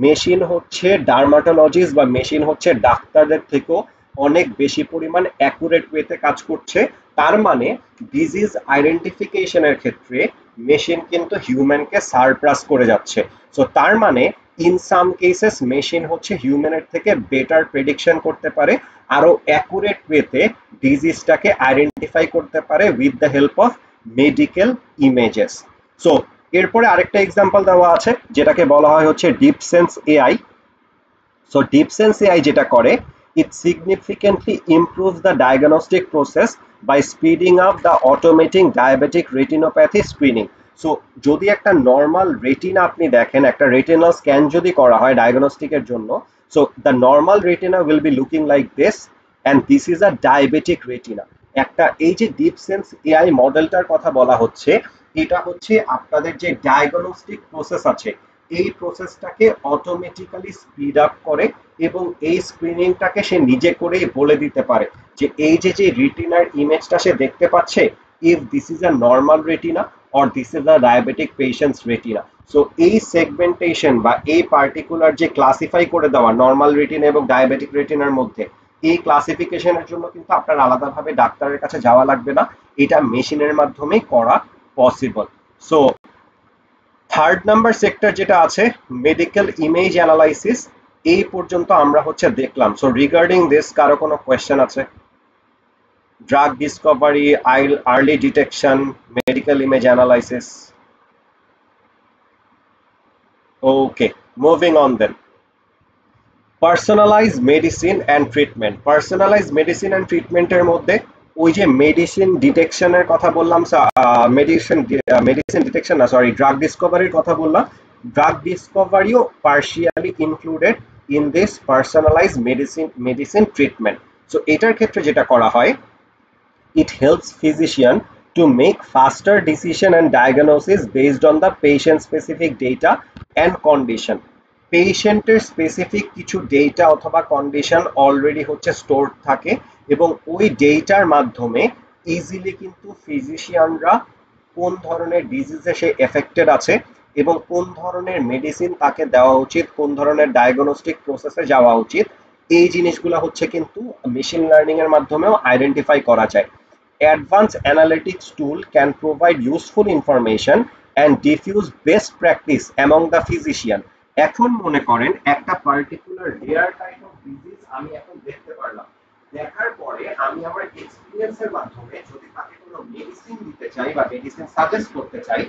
মেশিন হচ্ছে ডার্মাটোলজিস্ট বা মেশিন হচ্ছে ডাক্তারদের থেকেও অনেক বেশি পরিমাণ অ্যাকুরেট ওয়েতে কাজ করছে। তার মানে ডিজিজ আইডেন্টিফিকেশনের ক্ষেত্রে মেশিন কিন্তু হিউম্যানকে সারপ্রাস করে যাচ্ছে। সো তার মানে ইন সাম কেসেস মেশিন হচ্ছে হিউম্যানের থেকে বেটার প্রেডিকশন করতে পারে, আরো অ্যাকুরেট ওয়েতে ডিজিজটাকে আইডেন্টিফাই করতে পারে with the help of medical images. So এরপরে আরেকটা এক্সাম্পল দেওয়া আছে যেটাকে বলা হয় হচ্ছে ডিপসেন্স এআই। সো ডিপসেন্স এআই যেটা করে, it significantly improves the diagnostic process by speeding up the automating diabetic retinopathy screening। So যদি একটা নর্মাল রেটিনা আপনি দেখেন, একটা রেটিনাল স্ক্যান যদি করা হয় ডায়াগনস্টিকের জন্য, so the normal retina will be looking like this and this is a diabetic retina. একটা এই যে ডিপসেন্স এআই মডেলটার কথা বলা হচ্ছে, এটা হচ্ছে আপনাদের যে ডায়াগনস্টিক প্রসেস আছে এই প্রসেসটাকে অটোমেটিক্যালি স্পিড আপ করে এবং এই স্ক্রিনিংটাকে সে নিজে করেই বলে দিতে পারে যে এই যে যে রেটিনার ইমেজটা সে দেখতে পাচ্ছে, if this is a normal retina or this is a diabetic patients retina. So এই সেগমেন্টেশন বা এই পার্টিকুলার যে ক্লাসিফাই করে দেওয়া নর্মাল রেটিনা এবং ডায়াবেটিক রেটিনার মধ্যে, এই ক্লাসিফিকেশনের জন্য কিন্তু আপনার আলাদাভাবে ডাক্তারের কাছে যাওয়া লাগবে না, এটা মেশিনের মাধ্যমেই করা possible. So third number sector যেটা আছে মেডিকেল ইমেজ অ্যানালাইসিস, এই পর্যন্ত আমরা হচ্ছে দেখলাম। সো রিগার্ডিং দিস কারো কোনো কোয়েশ্চেন আছে? Drug discovery, early detection, medical image analysis. Okay, moving on then. Personalise medicine and treatment. Personalise medicine and ট্রিটমেন্টের মধ্যে ওই যে মেডিসিন ডিটেকশনের কথা বললাম, মেডিসিন ডিটেকশন না সরি ড্রাগ ডিসকভারির কথা বললাম, ড্রাগ ডিসকভারিও partially included in this personalise medicine treatment. So এটার ক্ষেত্রে যেটা করা হয়, it helps physician to make faster decision and diagnosis based on the patient specific data and condition। পেশেন্টের স্পেসিফিক কিছু ডেটা অথবা কন্ডিশন অলরেডি হচ্ছে স্টোর থাকে এবং ওই ডেটার মাধ্যমে ইজিলি কিন্তু ফিজিশিয়ানরা কোন ধরনের ডিজিজে সে এফেক্টেড আছে এবং কোন ধরনের মেডিসিন তাকে দেওয়া উচিত, কোন ধরনের ডায়াগনস্টিক প্রসেসে যাওয়া উচিত, এই জিনিসগুলো হচ্ছে কিন্তু মেশিন লার্নিং এর মাধ্যমেও আইডেন্টিফাই করা যায়। Advanced analytics tool can provide useful information and diffuse best practice among the physician। এখন মনে করেন একটা particular rare type of disease আমি এখন দেখতে পারলাম, দেখার পরে আমি আমার এক্সপেরিয়েন্সের মাধ্যমে যদি তাকে কোনো মেডিসিন দিতে চাই বা মেডিসিন সাজেস্ট করতে চাই,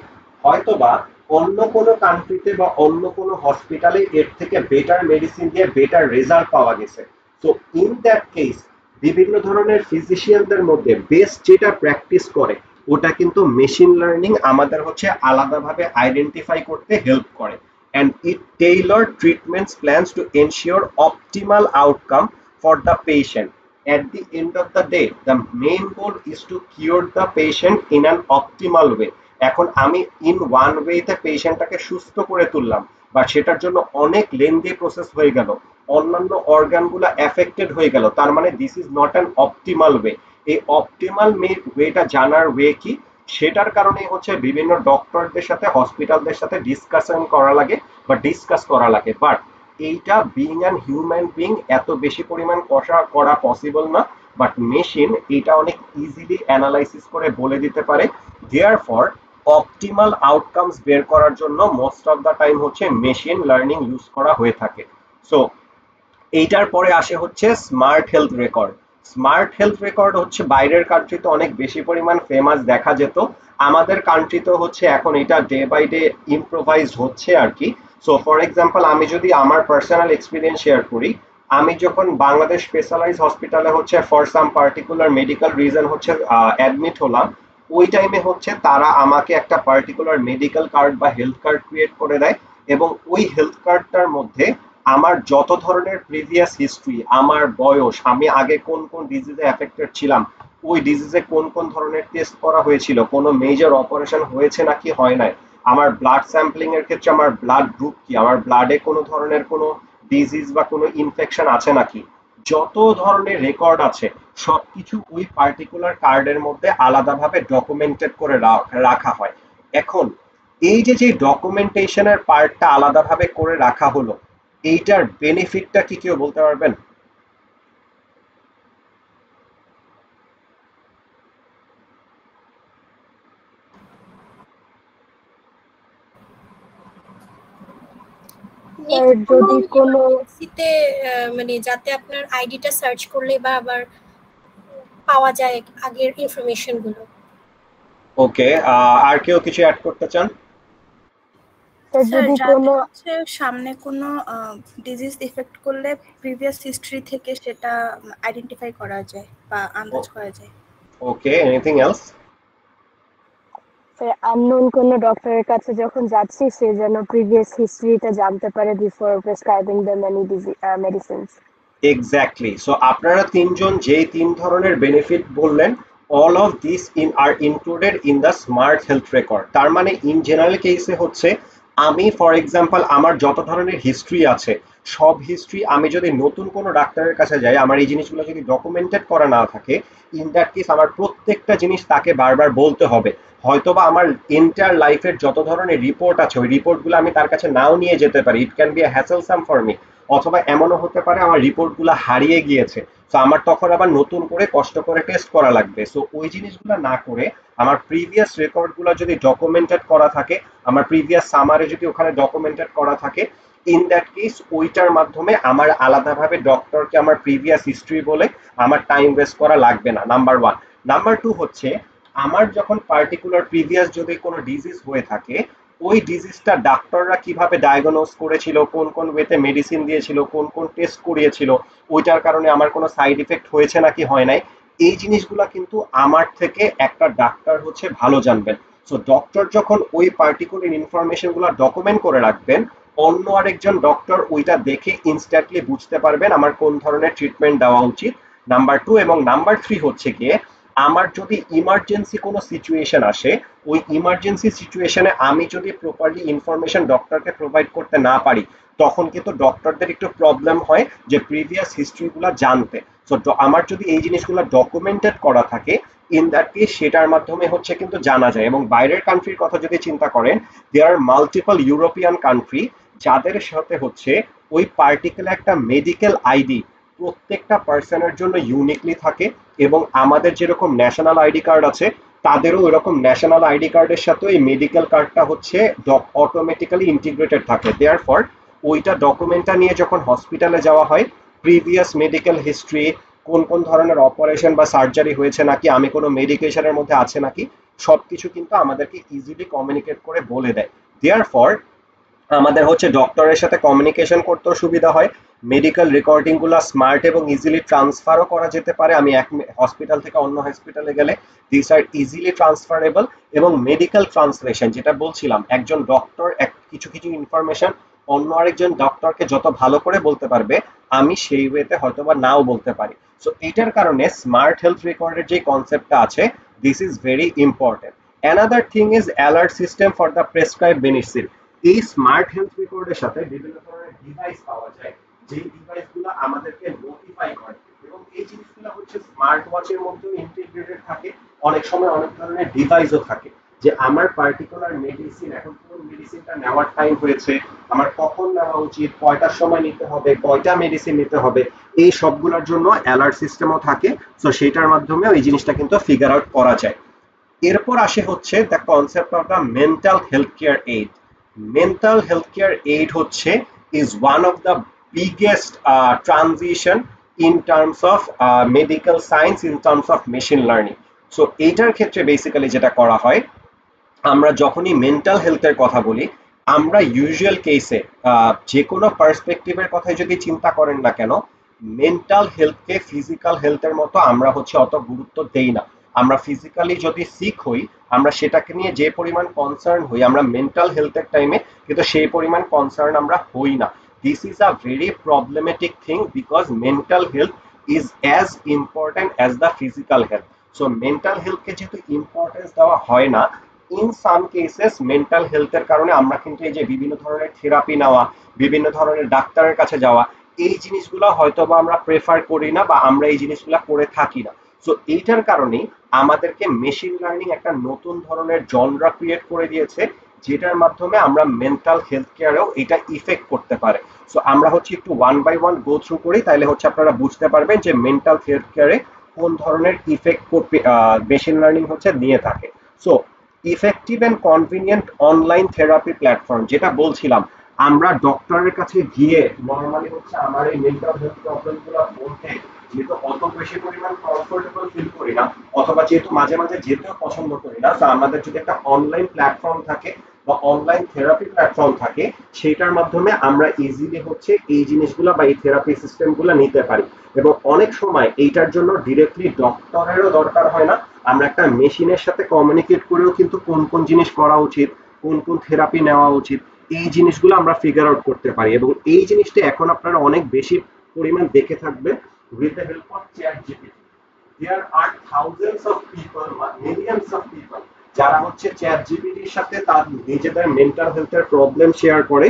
হয়তোবা অন্য কোনো কান্ট্রিতে বা অন্য কোনো হসপিটালে এর থেকে বেটার মেডিসিন দিয়ে বেটার রেজাল্ট পাওয়া গেছে। সো ইন দ্যাট কেস বিভিন্ন ধরনের ফিজিশিয়ানদের মধ্যে বেস্ট যেটা প্র্যাকটিস করে ওটা কিন্তু মেশিন লার্নিং আমাদের হচ্ছে আলাদাভাবে আইডেন্টিফাই করতে হেল্প করে। and it tailored treatment plans to ensure optimal outcome for the patient। At the end of the day, the main goal is to cure the patient in an optimal way। এখন আমি in one ওয়েতে পেশেন্টটাকে সুস্থ করে তুললাম, but সেটার জন্য অনেক lengthy process হয়ে গেল, অন্যান্য অর্গানগুলো এফেক্টেড হয়ে গেল, তার মানে this is not an optimal way. এই অপটিমাল ওয়েটা জানার ওয়ে কি, সেটার কারণে হচ্ছে বিভিন্ন ডক্টরদের সাথে হসপিটালদের সাথে ডিসকাস করা লাগে, বাট এইটা বিং অ্যান হিউম্যান বিং এত বেশি পরিমাণ করা পসিবল না, বাট মেশিন এটা অনেক ইজিলি অ্যানালাইসিস করে বলে দিতে পারে। দেয়ারফর অপটিমাল আউটকামস বের করার জন্য মোস্ট অফ দ্য টাইম হচ্ছে মেশিন লার্নিং ইউজ করা হয়ে থাকে। সো এইটার পরে আসে হচ্ছে smart health record. Smart health record হচ্ছে বাইরের কান্ট্রিতে অনেক বেশি পরিমাণ ফেমাস দেখা যেত, আমাদের কান্ট্রিতে হচ্ছে এখন এটা ডে বাই ডে ইম্প্রোভাইজড হচ্ছে আর কি। সো ফর এক্সাম্পল আমি যদি আমার পার্সোনাল এক্সপিরিয়েন্স শেয়ার করি, আমি যখন বাংলাদেশ স্পেশালাইজ হসপিটালে হচ্ছে for some particular medical reason হচ্ছে অ্যাডমিট হলাম, ওই টাইমে হচ্ছে তারা আমাকে একটা পার্টিকুলার মেডিকেল কার্ড বা হেলথ কার্ড ক্রিয়েট করে দেয়, এবং ওই হেলথ কার্ডটার মধ্যে আমার যত ধরনের প্রিভিয়াস হিস্ট্রি, আমার বয়স, আমি আগে কোন কোন ডিজিজে অ্যাফেক্টেড ছিলাম, ওই ডিজিজে কোন কোন ধরনের টেস্ট করা হয়েছিল, কোনো মেজর অপারেশন হয়েছে নাকি হয় নাই, আমার ব্লাড স্যাম্পলিং এর ক্ষেত্রে আমার ব্লাড গ্রুপ কি, আমার ব্লাডে কোনো ধরনের কোনো ডিজিজ বা কোনো ইনফেকশন আছে নাকি, যত ধরনের রেকর্ড আছে সবকিছু ওই পার্টিকুলার কার্ডের মধ্যে আলাদাভাবে ডকুমেন্টেড করে রাখা হয়। এখন এই যে যে ডকুমেন্টেশনের পার্টটা আলাদাভাবে করে রাখা হলো, এইটার বেনিফিটটা কি কেউ বলতে পারবেন? যদি কোনো এমসিতে মানে যাতে আপনার আইডিটা সার্চ করলে বা আবার পাওয়া যায় আগের ইনফরমেশন গুলো। ওকে, আর কেউ কিছু অ্যাড করতে চান? যদি কোনো সামনে কোনো ডিজিজ ইফেক্ট করলে প্রিভিয়াস হিস্ট্রি থেকে সেটা আইডেন্টিফাই করা যায় বা আন্দাজ করা যায়। ওকে, এনিথিং এলস? আননোন কোনো ডক্টরের কাছে যখন যাচ্ছি সে যেন প্রিভিয়াস হিস্ট্রিটা জানতে পারে before prescribing the many medicines. Exactly. So আপনারা তিনজন যেই তিন ধরনের বেনিফিট বললেন, all of these are included in the smart health record। তার মানে ইন জেনারেল কেসে হচ্ছে আমি ফর এক্সাম্পল আমার যত ধরনের হিস্ট্রি আছে সব হিস্ট্রি আমি যদি নতুন কোনো ডাক্তারের কাছে যাই, আমার এই জিনিসগুলো যদি ডকুমেন্টেড করা না থাকে, ইন দ্যাট কেস আমার প্রত্যেকটা জিনিস তাকে বারবার বলতে হবে। হয়তোবা আমার এন্টায়ার লাইফের যত ধরনের রিপোর্ট আছে ওই রিপোর্টগুলো আমি তার কাছে নাও নিয়ে যেতে পারি, it can be a hasslesome for me. অথবা এমনও হতে পারে আমার রিপোর্টগুলো হারিয়ে গিয়েছে, তো আমার তখন আবার নতুন করে কষ্ট করে টেস্ট করা লাগবে। সো ওই জিনিসগুলো না করে আমার প্রিভিয়াস রেকর্ডগুলো যদি ডকুমেন্টেড করা থাকে, আমার প্রিভিয়াস সামারে যদি ওখানে ডকুমেন্টেড করা থাকে, ইন দ্যাট কেস ওইটার মাধ্যমে আমার আলাদাভাবে ডক্টরকে আমার প্রিভিয়াস হিস্ট্রি বলে আমার টাইম ওয়েস্ট করা লাগবে না, নাম্বার ওয়ান। নাম্বার টু হচ্ছে আমার যখন পার্টিকুলার প্রিভিয়াস যদি কোনো ডিজিজ হয়ে থাকে, ওই ডিজিজটা ডাক্তাররা কিভাবে ডায়াগনোজ করেছিল, কোন কোন ওয়েতে মেডিসিন দিয়েছিল, কোন কোন টেস্ট করিয়েছিল, ওইটার কারণে আমার কোনো সাইড ইফেক্ট হয়েছে নাকি হয় নাই, এই জিনিসগুলা কিন্তু আমার থেকে একটা ডাক্তার হচ্ছে ভালো জানবেন। সো ডক্টর যখন ওই পার্টিকুলার ইনফরমেশনগুলো ডকুমেন্ট করে রাখবেন, অন্য আরেকজন ডক্টর ওইটা দেখে ইনস্ট্যান্টলি বুঝতে পারবেন আমার কোন ধরনের ট্রিটমেন্ট দেওয়া উচিত, নাম্বার টু। এবং নাম্বার থ্রি হচ্ছে গিয়ে আমার যদি ইমার্জেন্সি কোনো সিচুয়েশন আসে, ওই ইমার্জেন্সি সিচুয়েশনে আমি যদি প্রপারলি ইনফরমেশন ডক্টরকে প্রোভাইড করতে না পারি, তখন কিন্তু ডক্টরদের একটু প্রবলেম হয় যে প্রিভিয়াস হিস্ট্রিগুলো জানতে। সো আমার যদি এই জিনিসগুলো ডকুমেন্টেড করা থাকে, ইন দ্যাট কেস সেটার মাধ্যমে হচ্ছে কিন্তু জানা যায়। এবং বাইরের কান্ট্রির কথা যদি চিন্তা করেন, দেয়ার আর মাল্টিপল ইউরোপিয়ান কান্ট্রি যাদের সাথে হচ্ছে ওই পার্টিকুলার একটা মেডিকেল আইডি প্রত্যেকটা পার্সনের জন্য ইউনিকলি থাকে, এবং আমাদের যেরকম ন্যাশনাল আইডি কার্ড আছে তাদেরও এরকম ন্যাশনাল আইডি কার্ডের সাথে এই মেডিকেল কার্ডটা হচ্ছে অটোমেটিক্যালি ইন্টিগ্রেটেড থাকে। দেয়ারফর ওইটা ডকুমেন্টটা নিয়ে যখন হসপিটালে যাওয়া হয়, প্রিভিয়াস মেডিকেল হিস্ট্রি, কোন কোন ধরনের অপারেশন বা সার্জারি হয়েছে নাকি, আমি কোনো মেডিকেশনের মধ্যে আছে নাকি, সবকিছু কিন্তু আমাদেরকে ইজিলি কমিউনিকেট করে বলে দেয়। দেয়ারফর আমাদের হচ্ছে ডক্টরের সাথে কমিউনিকেশন করতেও সুবিধা হয়, মেডিকেল রেকর্ডিং গুলো স্মার্ট এবং ইজিলি ট্রান্সফারও করা যেতে পারে। আমি এক হসপিটাল থেকে অন্য হসপিটালে গেলে দিস আর ইজিলি ট্রান্সফারেবল। এবং মেডিকেল ট্রান্সলেশন যেটা বলছিলাম, একজন ডক্টর কিছু কিছু ইনফরমেশন অন্য আরেকজন ডক্টরকে যত ভালো করে বলতে পারবে, আমি সেই ওয়েতে হয়তো বা নাও বলতে পারি। সো এইটার কারণে স্মার্ট হেলথ রেকর্ডের যে কনসেপ্টটা আছে, this is very important. Another thing is alert system for the prescribe medicine. এই স্মার্ট হেলথ রেকর্ডের সাথে বিভিন্ন ধরনের ডিভাইস পাওয়া যায়, যে ডিভাইসগুলো আমাদেরকে নোটিফাই করে, এবং এই জিনিসগুলো হচ্ছে স্মার্ট ওয়াচের মধ্যেও ইন্টিগ্রেটেড থাকে। অনেক সময় অনেক ধরনের ডিভাইসও থাকে যে আমার পার্টিকুলার মেডিসিন এখন কোন মেডিসিনটা নেওয়ার টাইম হয়েছে, আমার কখন নেওয়া উচিত, কয়টার সময় নিতে হবে, কয়টা মেডিসিন নিতে হবে, এই সবগুলোর জন্য অ্যালার্ট সিস্টেমও থাকে। সো সেটার মাধ্যমে এই জিনিসটা কিন্তু ফিগার আউট করা যায়। এরপর আসে হচ্ছে the concept of the mental health care aid. Mental health care aid হচ্ছে is one of the biggest transition in terms of medical science, in terms of machine learning. So এইটার ক্ষেত্রে basically যেটা করা হয়, আমরা যখনই মেন্টাল হেলথের কথা বলি, আমরা ইউজুয়াল কেসে যে কোনো পার্সপেক্টিভের কথাই যদি চিন্তা করেন না কেন, মেন্টাল হেলথকে ফিজিক্যাল হেলথের মতো আমরা হচ্ছে অত গুরুত্ব দেই না। আমরা ফিজিক্যালি যদি সিক হই আমরা সেটাকে নিয়ে যে পরিমাণ কনসার্ন হই আমরা মেন্টাল হেলথের টাইমে কিন্তু সেই পরিমাণ কনসার্ন আমরা হই না। This is a very problematic thing because mental health is as important as the physical health. So mental হেলথকে যেহেতু ইম্পর্টেন্স দেওয়া হয় না, ইন সাম কেসেস মেন্টাল হেলথের কারণে আমরা কিন্তু এই যে বিভিন্ন ধরনের থেরাপি নেওয়া, বিভিন্ন ধরনের ডাক্তারের কাছে যাওয়া, এই জিনিসগুলো হয়তো বা আমরা প্রেফার করি না বা আমরা এই জিনিসগুলো করে থাকি না। সো এইটার কারণেই আমাদেরকে মেশিন লার্নিং একটা নতুন ধরনের জনরা ক্রিয়েট করে দিয়েছে যেটার মাধ্যমে আমরা মেন্টাল হেলথ কেয়ারেও এটা ইফেক্ট করতে পারে। সো আমরা হচ্ছে একটু one by one go through করি, তাহলে হচ্ছে আপনারা বুঝতে পারবেন যে মেন্টাল হেলথ কেয়ারে কোন ধরনের ইফেক্ট মেশিন লার্নিং হচ্ছে নিয়ে থাকে। So effective and convenient online therapy platform, যেটা বলছিলাম আমরা ডক্টরের কাছে গিয়ে নর্মালি হচ্ছে আমার এই মেন্টাল হেলথ প্রবলেমগুলো বলতে যেহেতু অত বেশি পরিমাণ কমফোর্টেবল ফিল করি না অথবা যেহেতু মাঝে মাঝে যেতেও পছন্দ করি না, তো আমাদের যদি একটা অনলাইন প্ল্যাটফর্ম থাকে বা অনলাইন থেরাপি প্ল্যাটফর্ম থাকে সেটার মাধ্যমে আমরা ইজিলি হচ্ছে এই জিনিসগুলো বা এই থেরাপি সিস্টেমগুলো নিতে পারি। এবং অনেক সময় এইটার জন্য ডিরেক্টলি ডক্টরেরও দরকার হয় না, আমরা একটা মেশিনের সাথে কমিউনিকেট করেও কিন্তু কোন কোন জিনিস করা উচিত, কোন কোন থেরাপি নেওয়া উচিত, এই জিনিসগুলো আমরা ফিগার আউট করতে পারি। এবং এই জিনিসটা এখন আপনারা অনেক বেশি পরিমাণ দেখে থাকবে with the help of ChatGPT. There are thousands of people, millions of people যারা হচ্ছে ChatGPT এর সাথে তার নিজেদের মেন্টাল হেলথের প্রবলেম শেয়ার করে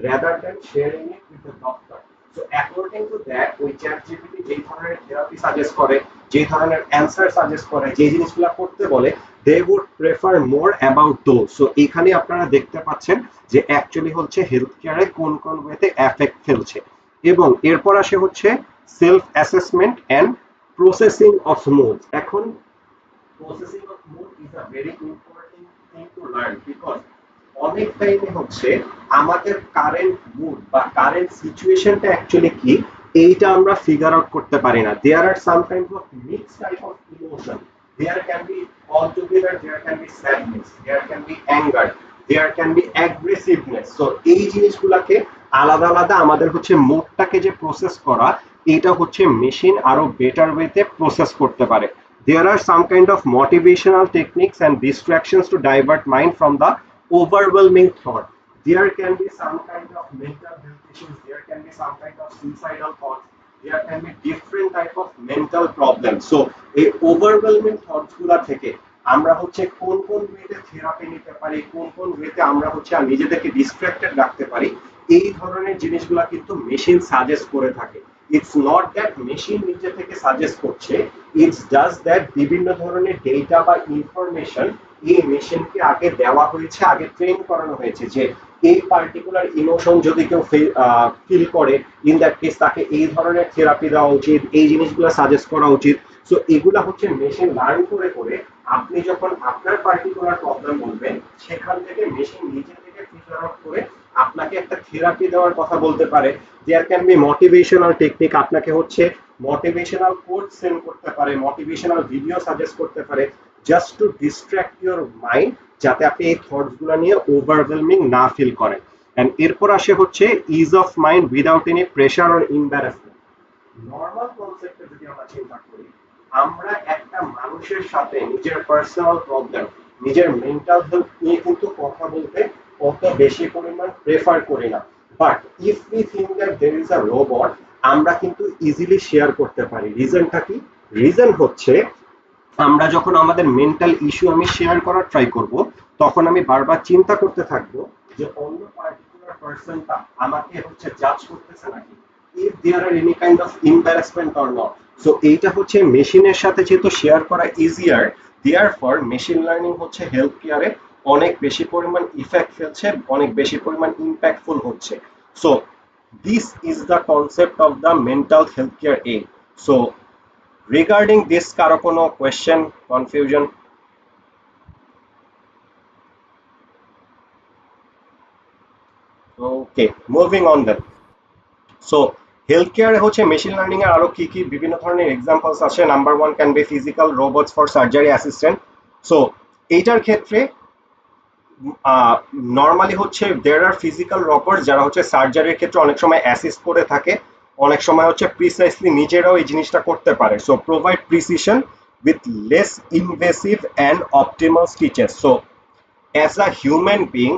rather than sharing it with the doctor. So according to that, ওই ChatGPT যেই ধরনের থেরাপি সাজেস্ট করে, যেই ধরনের অ্যানসার সাজেস্ট করে, যে জিনিসগুলো করতে বলে, they would prefer more about those. So এখানে আপনারা দেখতে পাচ্ছেন যে অ্যাকচুয়ালি হচ্ছে হেলথ কেয়ারে কোন কোন ওয়েতে এফেক্ট ফেলছে। এবং এরপর আসে হচ্ছে self assessment and processing of mood. এখন processing of mood is a very important thing to learn because অনেক টাইমে হচ্ছে আমাদের কারেন্ট মুড বা কারেন্ট সিচুয়েশনটা অ্যাকচুয়ালি কি এইটা আমরা ফিগার আউট করতে পারি না। There are some kind of mixed type of emotion, there can be all together, there can be sadness, there can be anger, there can be aggressiveness. So এই জিনিসগুলোকে আলাদা আলাদা আমাদের হচ্ছে মুডটাকে যে প্রসেস করা, এটা হচ্ছে মেশিন আরো বেটার ওয়েতে প্রসেস করতে পারে। There are some kind of motivational techniques and distractions to divert mind from the overwhelming thought. There can be some kind of mental health issues, there can be some kind of suicidal thoughts, there can be different type of mental problems. So এই overwhelming thoughts গুলা থেকে আমরা হচ্ছে কোন কোন ওয়েতে therapy নিতে পারি, কোন কোন ওয়েতে আমরা হচ্ছে নিজেদেরকে ডিস্ট্রাক্টেড রাখতে পারি, এই ধরনের জিনিসগুলা কিন্তু মেশিন সাজেস্ট করে থাকে। ইটস নট দ্যাট মেশিন নিজে থেকে সাজেস্ট করছে, ইটস জাস্ট দ্যাট বিভিন্ন ধরনের ডেটা বা ইনফরমেশন এই মেশিনকে আগে দেওয়া হয়েছে, আগে ট্রেন করানো হয়েছে যে এই পার্টিকুলার ইমোশন যদি কেউ ফিল করে ইন দ্যাট কেস তাকে এই ধরনের থেরাপি দেওয়া উচিত, এই জিনিসগুলো সাজেস্ট করা উচিত। সো এগুলা হচ্ছে মেশিন লার্ন করে করে আপনি যখন আপনার পার্টিকুলার প্রবলেম বলবেন সেখান থেকে মেশিন নিজে থেকে ফিগার আউট করে আপনাকে একটা থেরাপি দেওয়ার কথা বলতে পারে। There can be motivational technique, আপনাকে হচ্ছে মোটিভেশনাল কোট সেন্ড করতে পারে, মোটিভেশনাল ভিডিও সাজেস্ট করতে পারে just to distract your mind, যাতে আপনি এই থটস গুলো নিয়ে ওভারওয়েলমিং না ফিল করেন। এন্ড এরপর আসে হচ্ছে ease of mind without any pressure or embarrassment. Normal কনসেপ্টে যদি আমরা চিন্তা করি, আমরা একটা মানুষের সাথে নিজের পার্সোনাল প্রবলেম, নিজের মেন্টাল হেলথ নিয়ে কিন্তু কথা বলতে অত বেশি পরিমাণ প্রেফার করি না। But if we think that there is a robot, আমরা কিন্তু ইজিলি শেয়ার করতে পারি। রিজনটা কি? রিজন হচ্ছে আমরা যখন আমাদের মেন্টাল ইস্যু আমি শেয়ার করার ট্রাই করব, তখন আমি বারবার চিন্তা করতে থাকবো যে অন্য পার্টিকুলার পার্সনটা আমাকে হচ্ছে জাজ করতেছে নাকি, if there are any kind of embarrassment or not. So এইটা হচ্ছে মেশিনের সাথে যেহেতু শেয়ার করা ইজিয়ার, therefore মেশিন লার্নিং হচ্ছে হেলথ কেয়ারে অনেক বেশি পরিমাণ ইফেক্ট ফেলছে, অনেক বেশি পরিমাণ ইম্প্যাক্টফুল হচ্ছে। So this is the concept of the mental health care aid. So regarding this কারো কোনো question, confusion? Okay, moving on then. So health কেয়ারে হচ্ছে মেশিন লার্নিং এর আরো কি কি বিভিন্ন ধরনের এক্সাম্পলস আছে। Number 1 can be physical robots for surgery assistant. So এইটার ক্ষেত্রে নর্মালি হচ্ছে দেয়ার আর ফিজিক্যাল রোবটস যারা হচ্ছে সার্জারির ক্ষেত্রে অনেক সময় অ্যাসিস্ট করে থাকে। অনেক সময় হচ্ছে প্রিসাইসলি নিজেরাও এই জিনিসটা করতে পারে। So provide precision with less invasive and optimal stitches. So as a human being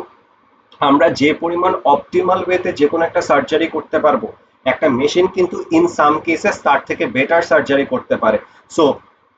আমরা যে পরিমাণ অপটিমাল ওয়েতে যে কোনো একটা সার্জারি করতে পারবো, একটা মেশিন কিন্তু ইন সাম কেসেস তার থেকে বেটার সার্জারি করতে পারে। সো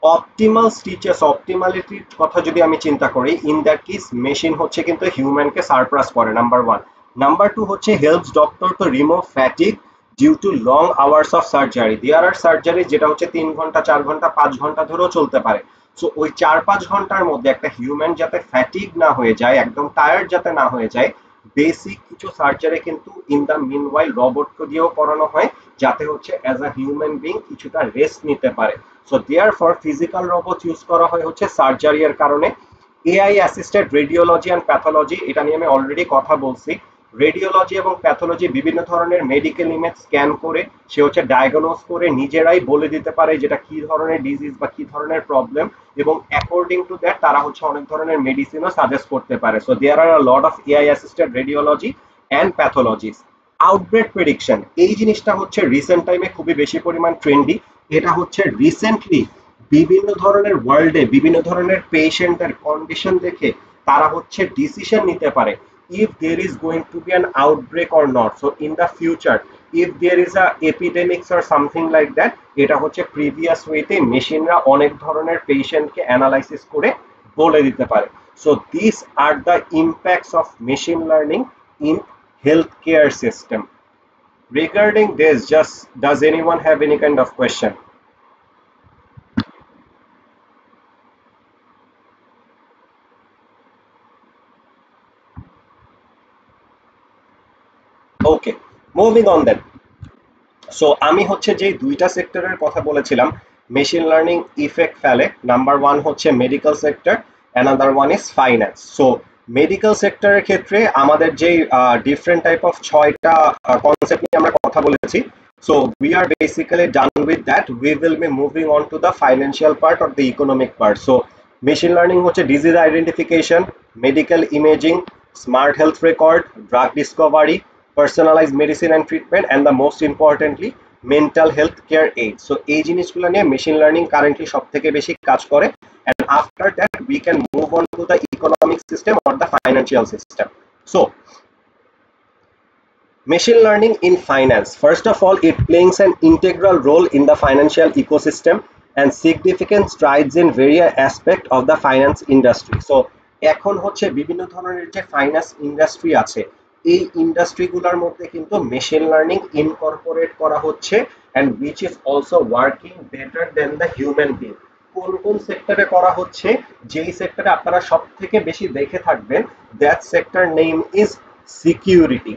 অপটিমাল স্টিচেস, অপটিমালিটির কথা যদি আমি চিন্তা করি, ইন দ্যাট কেস মেশিন হচ্ছে কিন্তু হিউম্যানকে সারপ্রাস করে, নাম্বার ওয়ান। নাম্বার টু হচ্ছে helps doctor to remove fatigue due to long hours of surgery. There are surgery যেটা হচ্ছে 3 ঘন্টা 4 ঘন্টা 5 ঘন্টা ধরেও চলতে পারে। সো ওই 4-5 ঘন্টার মধ্যে একটা হিউম্যান যাতে ফ্যাটিক না হয়ে যায়, একদম টায়ার্ড যাতে না হয়ে যায়, বেসিক কিছু সার্জারি কিন্তু ইন দ্য মিনওয়াইল রোবটকে দিয়েও করানো হয়, যাতে হচ্ছে অ্যাজ আ হিউম্যান বিং কিছুটা রেস্ট নিতে পারে। So therefore physical robot use করা হয় হচ্ছে সার্জারি এর কারণে। AI assisted radiology and pathology, এটা নিয়ে আমি অলরেডি কথা বলছি। রেডিওলজি এবং প্যাথোলজি বিভিন্ন ধরনের মেডিকেল ইমেজ স্ক্যান করে সে হচ্ছে ডায়াগনোজ করে নিজেরাই বলে দিতে পারে যেটা কি ধরনের ডিজিজ বা কি ধরনের প্রবলেম, এবং অ্যাকর্ডিং টু দ্যাট তারা হচ্ছে অনেক ধরনের মেডিসিনও সাজেস্ট করতে পারে। So there are a lot of AI assisted radiology and pathologies. Outbreak prediction, এই জিনিসটা হচ্ছে রিসেন্ট টাইমে খুবই বেশি পরিমাণ ট্রেন্ডি। এটা হচ্ছে রিসেন্টলি বিভিন্ন ধরনের ওয়ার্ল্ডে বিভিন্ন ধরনের পেশেন্টের কন্ডিশন দেখে তারা হচ্ছে ডিসিশন নিতে পারে if there is going to be an outbreak or not. So in the future if there is a epidemics or something like that, এটা হচ্ছে প্রিভিয়াস ওয়েতে মেশিনরা অনেক ধরনের পেশেন্টকে অ্যানালাইসিস করে বলে দিতে পারে। So these are the impacts of machine learning in healthcare system. Regarding this, just does anyone have any kind of question? Okay, moving on then. So আমি হচ্ছে যে দুইটা সেক্টরের কথা বলেছিলাম মেশিন লার্নিং ইফেক্ট ফেলে, নাম্বার ওয়ান হচ্ছে medical sector, another one is finance. So medical সেক্টরের ক্ষেত্রে আমাদের যে ডিফারেন্ট টাইপ অফ 6টা কনসেপ্ট নিয়ে আমরা কথা বলেছি। So we are basically done with that, we will be moving on to the financial part or the economic part. So machine learning হচ্ছে disease identification, medical imaging, smart health record, drug Discovery, personalized medicine and treatment, and the most importantly mental health care aid. So এই জিনিসগুলো নিয়ে machine learning currently সবথেকে বেশি কাজ করে, and after that we can move on to the economic system or the financial system. So machine learning in finance, first of all it plays an integral role in the financial ecosystem and significant strides in various aspects of the finance industry. So এখন হচ্ছে বিভিন্ন ধরনের যে finance industry আছে, এই ইন্ডাস্ট্রিগুলোর মধ্যে কিন্তু machine learning incorporate করা হচ্ছে, and which is also working better than the human being. কোন কোন সেক্টরে করা হচ্ছে, যেই সেক্টরে আপনারা সবথেকে বেশি দেখে থাকবেন, that sector name is security.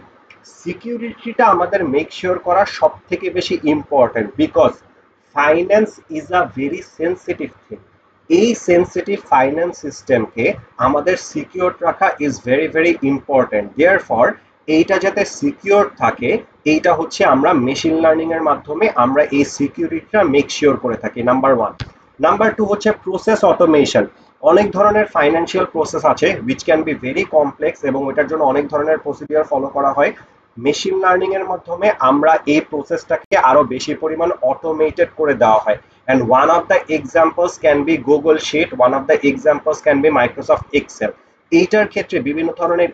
সিকিউরিটিটা আমাদের মেক শিওর করা সবথেকে বেশি important, because finance is a very sensitive thing. এই সেন্সিটিভ ফাইন্যান্স সিস্টেমকে আমাদের সিকিউর রাখা is very very important. Therefore এইটা যাতে সিকিউর থাকে, এইটা হচ্ছে আমরা মেশিন লার্নিং এর মাধ্যমে আমরা এই সিকিউরিটিটা মেক শিওর করে থাকি, নাম্বার ওয়ান। নাম্বার টু হচ্ছে প্রসেস অটোমেশন। অনেক ধরনের ফাইন্যান্সিয়াল প্রসেস আছে which can be very complex, এবং এটার জন্য অনেক ধরনের প্রসিডিউর ফলো করা হয়। মেশিন লার্নিং এর মাধ্যমে আমরা এই প্রসেসটাকে আরো বেশি পরিমাণ অটোমেটেড করে দেওয়া হয়, and one of the examples can be Google Sheet, one of the examples can be Microsoft Excel. এইটার ক্ষেত্রে বিভিন্ন ধরনের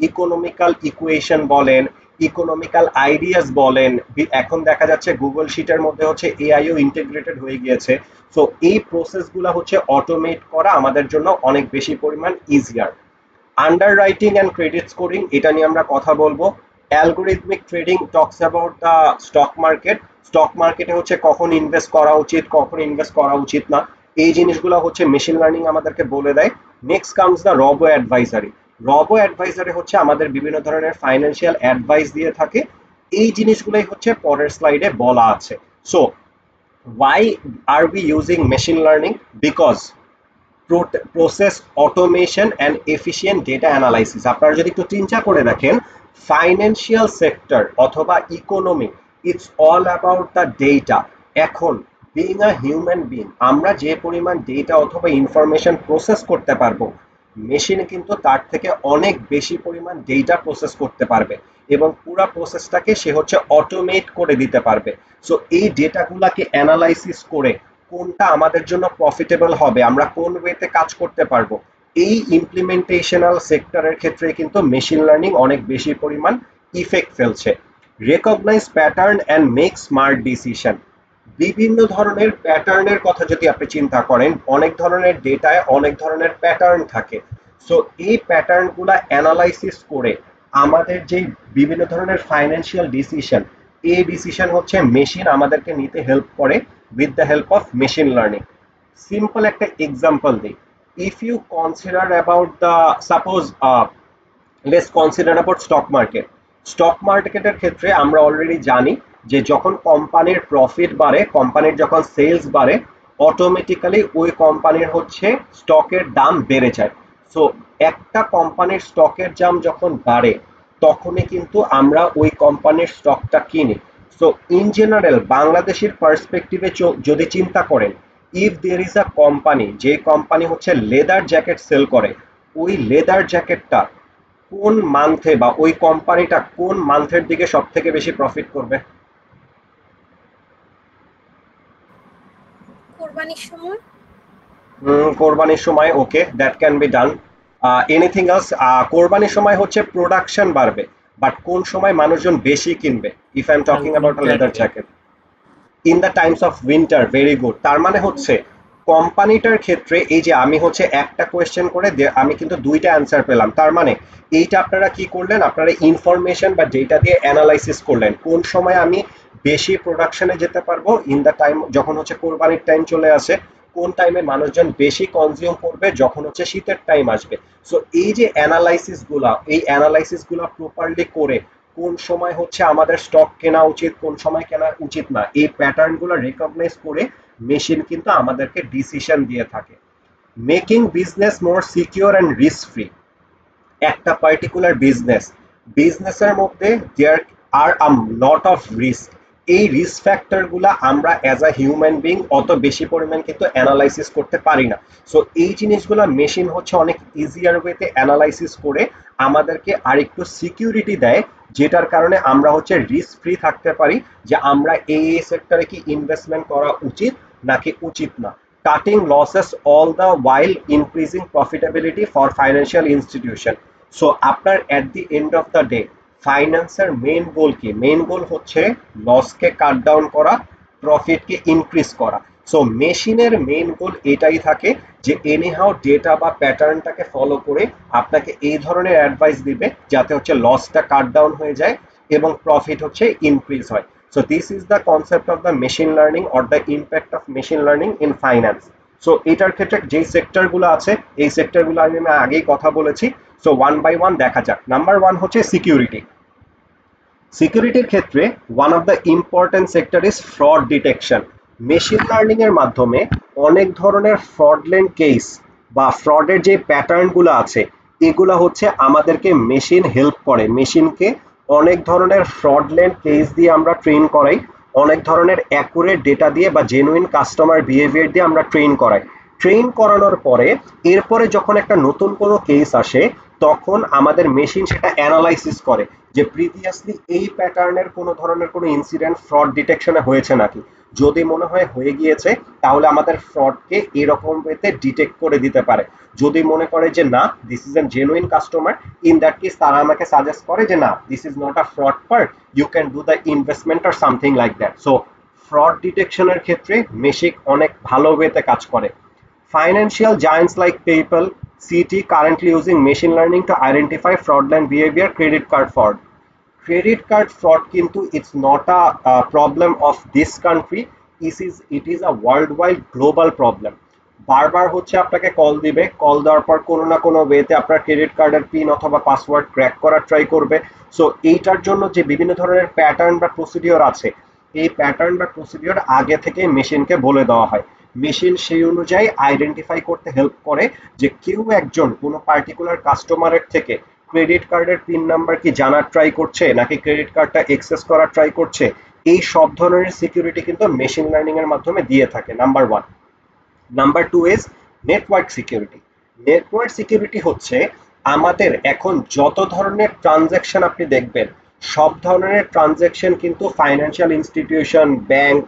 ইকোনমিক্যাল ইকুয়েশন বলেন, ইকোনমিক্যাল আইডিয়াস বলেন, এখন দেখা যাচ্ছে গুগল শিটের মধ্যে হচ্ছে এআইও ইন্টিগ্রেটেড হয়ে গিয়েছে। সো এই প্রসেসগুলো হচ্ছে অটোমেট করা আমাদের জন্য অনেক বেশি পরিমাণ easier. Under writing and credit scoring, এটা নিয়ে আমরা কথা বলবো। Algorithmic trading talks about the stock market, stock মার্কেটে হচ্ছে কখন ইনভেস্ট করা উচিত, কখন ইনভেস্ট করা উচিত না, এই জিনিসগুলো হচ্ছে মেশিন লার্নিং আমাদেরকে বলে দেয়। Next comes the robo advisory. Robo advisory হচ্ছে আমাদের বিভিন্ন ধরনের ফাইন্যান্সিয়াল অ্যাডভাইস দিয়ে থাকে। এই জিনিসগুলোই হচ্ছে পরের স্লাইডে বলা আছে। So why are we using machine learning? Because process automation and efficient data analysis. আপনারা যদি একটু চিন্তা করে দেখেন, ফাইন্যান্সিয়াল সেক্টর অথবা economy, it's all about the data. এখন বিইং আ হিউম্যান বিং আমরা যে পরিমাণ ডেটা অথবা ইনফরমেশন প্রসেস করতে পারবো, মেশিন কিন্তু তার থেকে অনেক বেশি পরিমাণ ডেটা প্রসেস করতে পারবে এবং পুরো প্রসেসটাকে সে হচ্ছে অটোমেট করে দিতে পারবে। সো এই ডেটাগুলোকে অ্যানালাইসিস করে কোনটা আমাদের জন্য প্রফিটেবল হবে, আমরা কোন ওয়েতে কাজ করতে পারবো, এই ইমপ্লিমেন্টেশনাল সেক্টরের ক্ষেত্রে কিন্তু মেশিন লার্নিং অনেক বেশি পরিমাণ ইফেক্ট ফেলছে। Recognise pattern and make smart decision. বিভিন্ন ধরনের প্যাটার্নের কথা যদি আপনি চিন্তা করেন, অনেক ধরনের ডেটায় অনেক ধরনের প্যাটার্ন থাকে। সো এই প্যাটার্নগুলো অ্যানালাইসিস করে আমাদের যে বিভিন্ন ধরনের ফাইন্যান্সিয়াল ডিসিশন, এই ডিসিশন হচ্ছে মেশিন আমাদেরকে নিতে হেল্প করে with the help of machine learning. Simple একটা এক্সাম্পল দিই, if you consider about the suppose let's consider about stock market. Stock মার্কেটের ক্ষেত্রে আমরা অলরেডি জানি যে যখন কোম্পানির প্রফিট বাড়ে, কোম্পানির যখন সেলস বাড়ে, অটোমেটিক্যালি ওই কোম্পানির হচ্ছে স্টকের দাম বেড়ে যায়। সো একটা কোম্পানির স্টকের দাম যখন বাড়ে তখনই কিন্তু আমরা ওই কোম্পানির স্টকটা কিনি। সো ইন জেনারেল বাংলাদেশের পার্সপেক্টিভে যদি চিন্তা করেন, if there is a company, যে কোম্পানি হচ্ছে লেদার জ্যাকেট সেল করে, ওই লেদার জ্যাকেটটা কোন মান্থে বা ওই কোম্পানিটা কোন মান্থের দিকে সব থেকে বেশি প্রফিট করবে? কোরবানির সময়। কোরবানির সময়, okay, that can be done. Anything else? কোরবানির সময় হচ্ছে প্রোডাকশন বাড়বে, বাট কোন সময় মানুষজন বেশি কিনবে? If I am talking about a leather jacket in the Times of winter. Very good. তার মানে হচ্ছে কোম্পানিটার ক্ষেত্রে এই যে আমি হচ্ছে একটা কোয়েশ্চেন করে আমি কিন্তু দুইটা অ্যান্সার পেলাম, তার মানে এইটা আপনারা কি করলেন, আপনারা ইনফরমেশন বা ডেটা দিয়ে অ্যানালাইসিস করলেন কোন সময় আমি বেশি প্রোডাকশনে যেতে পারবো ইন দ্য টাইম যখন হচ্ছে কোরবানির টাইম চলে আসে, কোন টাইমে মানুষজন বেশি কনজিউম করবে যখন হচ্ছে শীতের টাইম আসবে। সো এই যে অ্যানালাইসিসগুলা, এই অ্যানালাইসিসগুলা প্রপারলি করে কোন সময় হচ্ছে আমাদের স্টক কেনা উচিত, কোন সময় কেনা উচিত না, এই প্যাটার্নগুলো রেকগনাইজ করে মেশিন কিন্তু আমাদেরকে ডিসিশন দিয়ে থাকে। Making business more secure and risk free. একটা পার্টিকুলার বিজনেসের মধ্যে দেয়ার are a lot of risk. এই রিস্ক ফ্যাক্টরগুলো আমরা অ্যাজ আ হিউম্যান বিং অত বেশি পরিমাণ কিন্তু অ্যানালাইসিস করতে পারি না। সো এই জিনিসগুলো মেশিন হচ্ছে অনেক ইজিয়ার ওয়েতে অ্যানালাইসিস করে আমাদেরকে আরেকটু সিকিউরিটি দেয়, যেটার কারণে আমরা হচ্ছে রিস্ক ফ্রি থাকতে পারি যে আমরা এই সেক্টরে কি ইনভেস্টমেন্ট করা উচিত নাকি উচিত না। Cutting losses all the while increasing profitability for financial institution. So আপনার at the end of the day ফাইন্যান্সের মেইন গোল কি? মেইন গোল হচ্ছে লসকে কাট ডাউন করা, প্রফিটকে ইনক্রিজ করা। সো মেশিনের মেইন গোল এটাই থাকে যে এনিহাউ ডেটা বা প্যাটার্নটাকে ফলো করে আপনাকে এই ধরনের অ্যাডভাইস দিবে যাতে হচ্ছে লসটা কাট ডাউন হয়ে যায় এবং প্রফিট হচ্ছে ইনক্রিজ হয়। So this is the concept of the machine learning or the impact of machine learning in finance. So এটার ক্ষেত্রে যেই সেক্টরগুলো আছে এই সেক্টরগুলো আমি আগেই কথা বলেছি। সো ওয়ান বাই ওয়ান দেখা যাক। নাম্বার ওয়ান হচ্ছে সিকিউরিটি। সিকিউরিটির ক্ষেত্রে one of the important sector is fraud detection. Machine learning এর মাধ্যমে অনেক ধরনের ফ্রডলেন্ট কেস বা ফ্রডের যে প্যাটার্নগুলো আছে এগুলো হচ্ছে আমাদেরকে মেশিন হেল্প করে। মেশিনকে অনেক ধরনের ফ্রডলেন্ট কেস দিয়ে আমরা ট্রেন করাই, অনেক ধরনের অ্যাকুরেট ডেটা দিয়ে বা জেনুইন কাস্টমার বিহেভিয়ার দিয়ে আমরা ট্রেন করাই। ট্রেন করানোর পরে এরপরে যখন একটা নতুন কোনো কেস আসে তখন আমাদের মেশিন সেটা অ্যানালাইসিস করে যে প্রিভিয়াসলি এই প্যাটার্নের কোনো ধরনের কোনো ইনসিডেন্ট ফ্রড ডিটেকশনে হয়েছে নাকি। যদি মনে হয় হয়ে গিয়েছে তাহলে আমাদের ফ্রডকে এরকম ওয়েতে ডিটেক্ট করে দিতে পারে। যদি মনে করে যে না this is an genuine customer, in that case তারা আমাকে সাজেস্ট করে যে না this is not a fraud part, you can do the investment or something like that. So fraud ডিটেকশনের ক্ষেত্রে মেশিন অনেক ভালো ওয়েতে কাজ করে। Financial giants like PayPal, CT currently using machine learning to identify fraudulent behavior, credit card fraud. Credit card fraud কিন্তু it's not a problem of this country, it is a worldwide global problem. বারবার হচ্ছে আপনাকে call দিবে, call দেওয়ার পর কোনো না কোনো ওয়েতে আপনার ক্রেডিট কার্ডের পিন অথবা পাসওয়ার্ড ক্র্যাক করার ট্রাই করবে। সো এইটার জন্য যে বিভিন্ন ধরনের প্যাটার্ন বা প্রসিডিওর আছে এই প্যাটার্ন বা প্রসিডিওর আগে থেকে মেশিনকে বলে দেওয়া হয়। মেশিন সেই অনুযায়ী আইডেন্টিফাই করতে হেল্প করে যে কেউ একজন কোনো পার্টিকুলার কাস্টমারের থেকে ক্রেডিট কার্ডের পিন নাম্বার কি জানার ট্রাই করছে নাকি ক্রেডিট কার্ডটা অ্যাক্সেস করার ট্রাই করছে। এই সব ধরনের সিকিউরিটি কিন্তু মেশিন লার্নিং এর মাধ্যমে দিয়ে থাকে। Number one. Number two is network security. Network security হচ্ছে আমাদের এখন যত ধরনের ট্রানজ্যাকশন আপনি দেখবেন, সব ধরনের ট্রানজ্যাকশন কিন্তু ফাইন্যান্সিয়াল ইনস্টিটিউশন, ব্যাংক,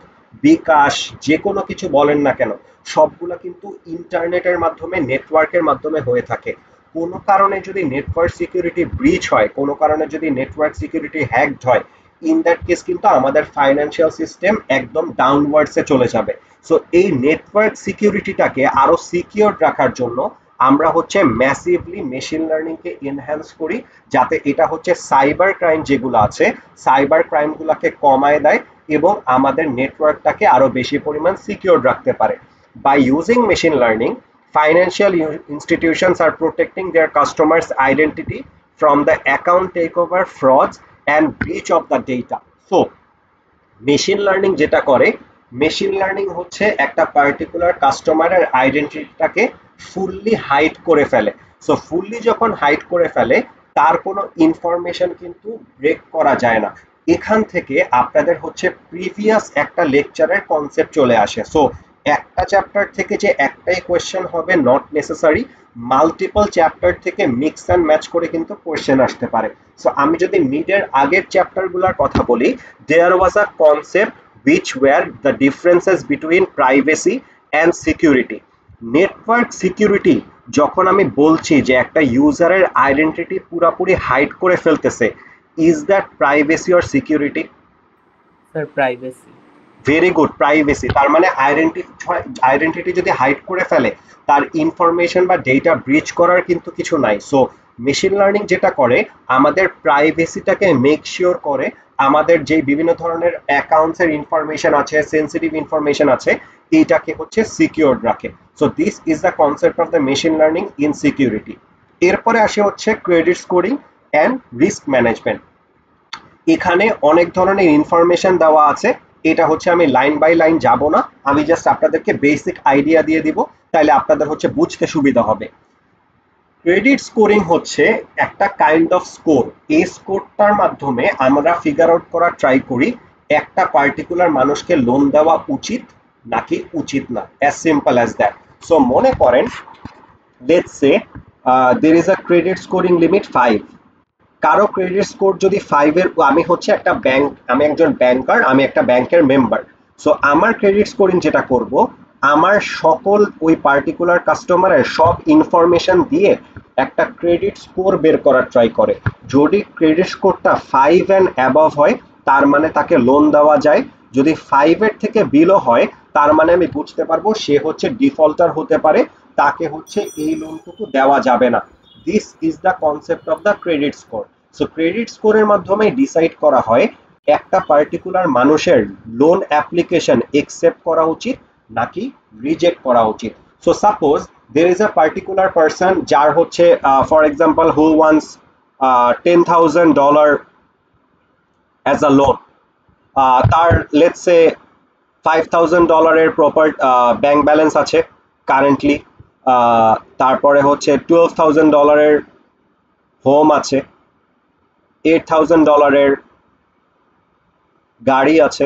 বিকাশ, যে কোনো কিছু বলেন না কেন, সবগুলা কিন্তু ইন্টারনেটের মাধ্যমে, নেটওয়ার্কের মাধ্যমে হয়ে থাকে। কোনো কারণে যদি নেটওয়ার্ক সিকিউরিটি ব্রিচ হয়, কোনো কারণে যদি নেটওয়ার্ক সিকিউরিটি হ্যাকড হয়, ইন দ্যাট কেস কিন্তু আমাদের ফাইন্যান্সিয়াল সিস্টেম একদম ডাউনওয়ার্ডসে চলে যাবে। সো এই নেটওয়ার্ক সিকিউরিটিটাকে আরো সিকিউর রাখার জন্য আমরা হচ্ছে ম্যাসিভলি মেশিন লার্নিংকে এনহ্যান্স করি, যাতে এটা হচ্ছে সাইবার ক্রাইম যেগুলো আছে, সাইবার ক্রাইমগুলোকে কমায় দেয় এবং আমাদের নেটওয়ার্কটাকে আরো বেশি পরিমাণ সিকিউর রাখতে পারে। By using machine learning, financial institutions are protecting their customers' identity from the account takeover, frauds, and breach of the data. So, machine learning যেটা করে, মেশিন লার্নিং হচ্ছে একটা পার্টিকুলার কাস্টমারের আইডেন্টিটিটাকে ফুললি হাইড করে ফেলে। সো ফুললি যখন hide করে ফেলে, তার কোনো ইনফরমেশন কিন্তু ব্রেক করা যায় না। এখান থেকে আপনাদের হচ্ছে প্রিভিয়াস একটা লেকচারের কনসেপ্ট চলে আসে। সো একটা চ্যাপ্টার থেকে যে একটাই কোয়েশ্চেন হবে নট নেসেসারি, মাল্টিপল চ্যাপ্টার থেকে মিক্স অ্যান্ড ম্যাচ করে কিন্তু কোয়েশ্চেন আসতে পারে। সো আমি যদি মিডের আগের চ্যাপ্টারগুলোর কথা বলি, there was a concept which were the differences between privacy and security. Network security যখন আমি বলছি যে একটা ইউজারের আইডেন্টিটি পুরোপুরি হাইড করে ফেলতেছে, is that privacy or security? Sir privacy. Very good, privacy. তার মানে আইডেন্টিটি যদি হাইড করে ফেলে, তার ইনফরমেশন বা ডেটা ব্রিচ করার কিন্তু কিছু নাই। সো মেশিন লার্নিং যেটা করে, আমাদের প্রাইভেসিটাকে মেক শিওর করে, আমাদের যে বিভিন্ন ধরনের অ্যাকাউন্টস এর ইনফরমেশন আছে, সেন্সিটিভ ইনফরমেশন আছে, এইটাকে হচ্ছে সিকিউরড রাখে। So this is the concept of the machine learning in security. এরপরে আসে হচ্ছে credit scoring and risk management. এখানে অনেক ধরনের ইনফরমেশন দেওয়া আছে, এটা হচ্ছে আমি লাইন বাই লাইন যাব না, আমি জাস্ট আপনাদেরকে বেসিক আইডিয়া দিয়ে দিব, তাহলে আপনাদের হচ্ছে বুঝতে সুবিধা হবে। ক্রেডিট স্কোরিং হচ্ছে একটা কাইন্ড অফ স্কোর। এই স্কোরটার মাধ্যমে আমরা ফিগার আউট করার ট্রাই করি একটা পার্টিকুলার মানুষকে লোন দেওয়া উচিত নাকি উচিত না, as simple as that. So মনে করেন, let's say there is a credit scoring limit 5। কারো ক্রেডিট স্কোর যদি 5 এর, আমি হচ্ছে একটা ব্যাংক, আমি একজন ব্যাংকার, আমি একটা ব্যাংকের মেম্বার। সো আমার ক্রেডিট স্কোরিং যেটা করব, আমার সকল ওই পার্টিকুলার কাস্টমারের সব ইনফরমেশন দিয়ে একটা ক্রেডিট স্কোর বের করার ট্রাই করে। যদি ক্রেডিট স্কোরটা 5 অ্যান্ড অ্যাবভ হয়, তার মানে তাকে লোন দেওয়া যায়। যদি 5 এর থেকে বিলো হয়, তার মানে আমি বুঝতে পারবো সে হচ্ছে ডিফল্টার হতে পারে, তাকে হচ্ছে এই লোনটুকু দেওয়া যাবে না। This is the concept of the credit score. So credit স্কোরের মাধ্যমে ডিসাইড করা হয় একটা পার্টিকুলার মানুষের লোন অ্যাপ্লিকেশন একসেপ্ট করা উচিত নাকি রিজেক্ট করা উচিত। So suppose there is a particular person যার হচ্ছে for example who wants $10,000 as a loan, তার let's say $5,000 এর প্রপার ব্যাংক ব্যালেন্স আছে কারেন্টলি, তারপরে হচ্ছে $12,000 এর হোম আছে, $8,000 এর গাড়ি আছে,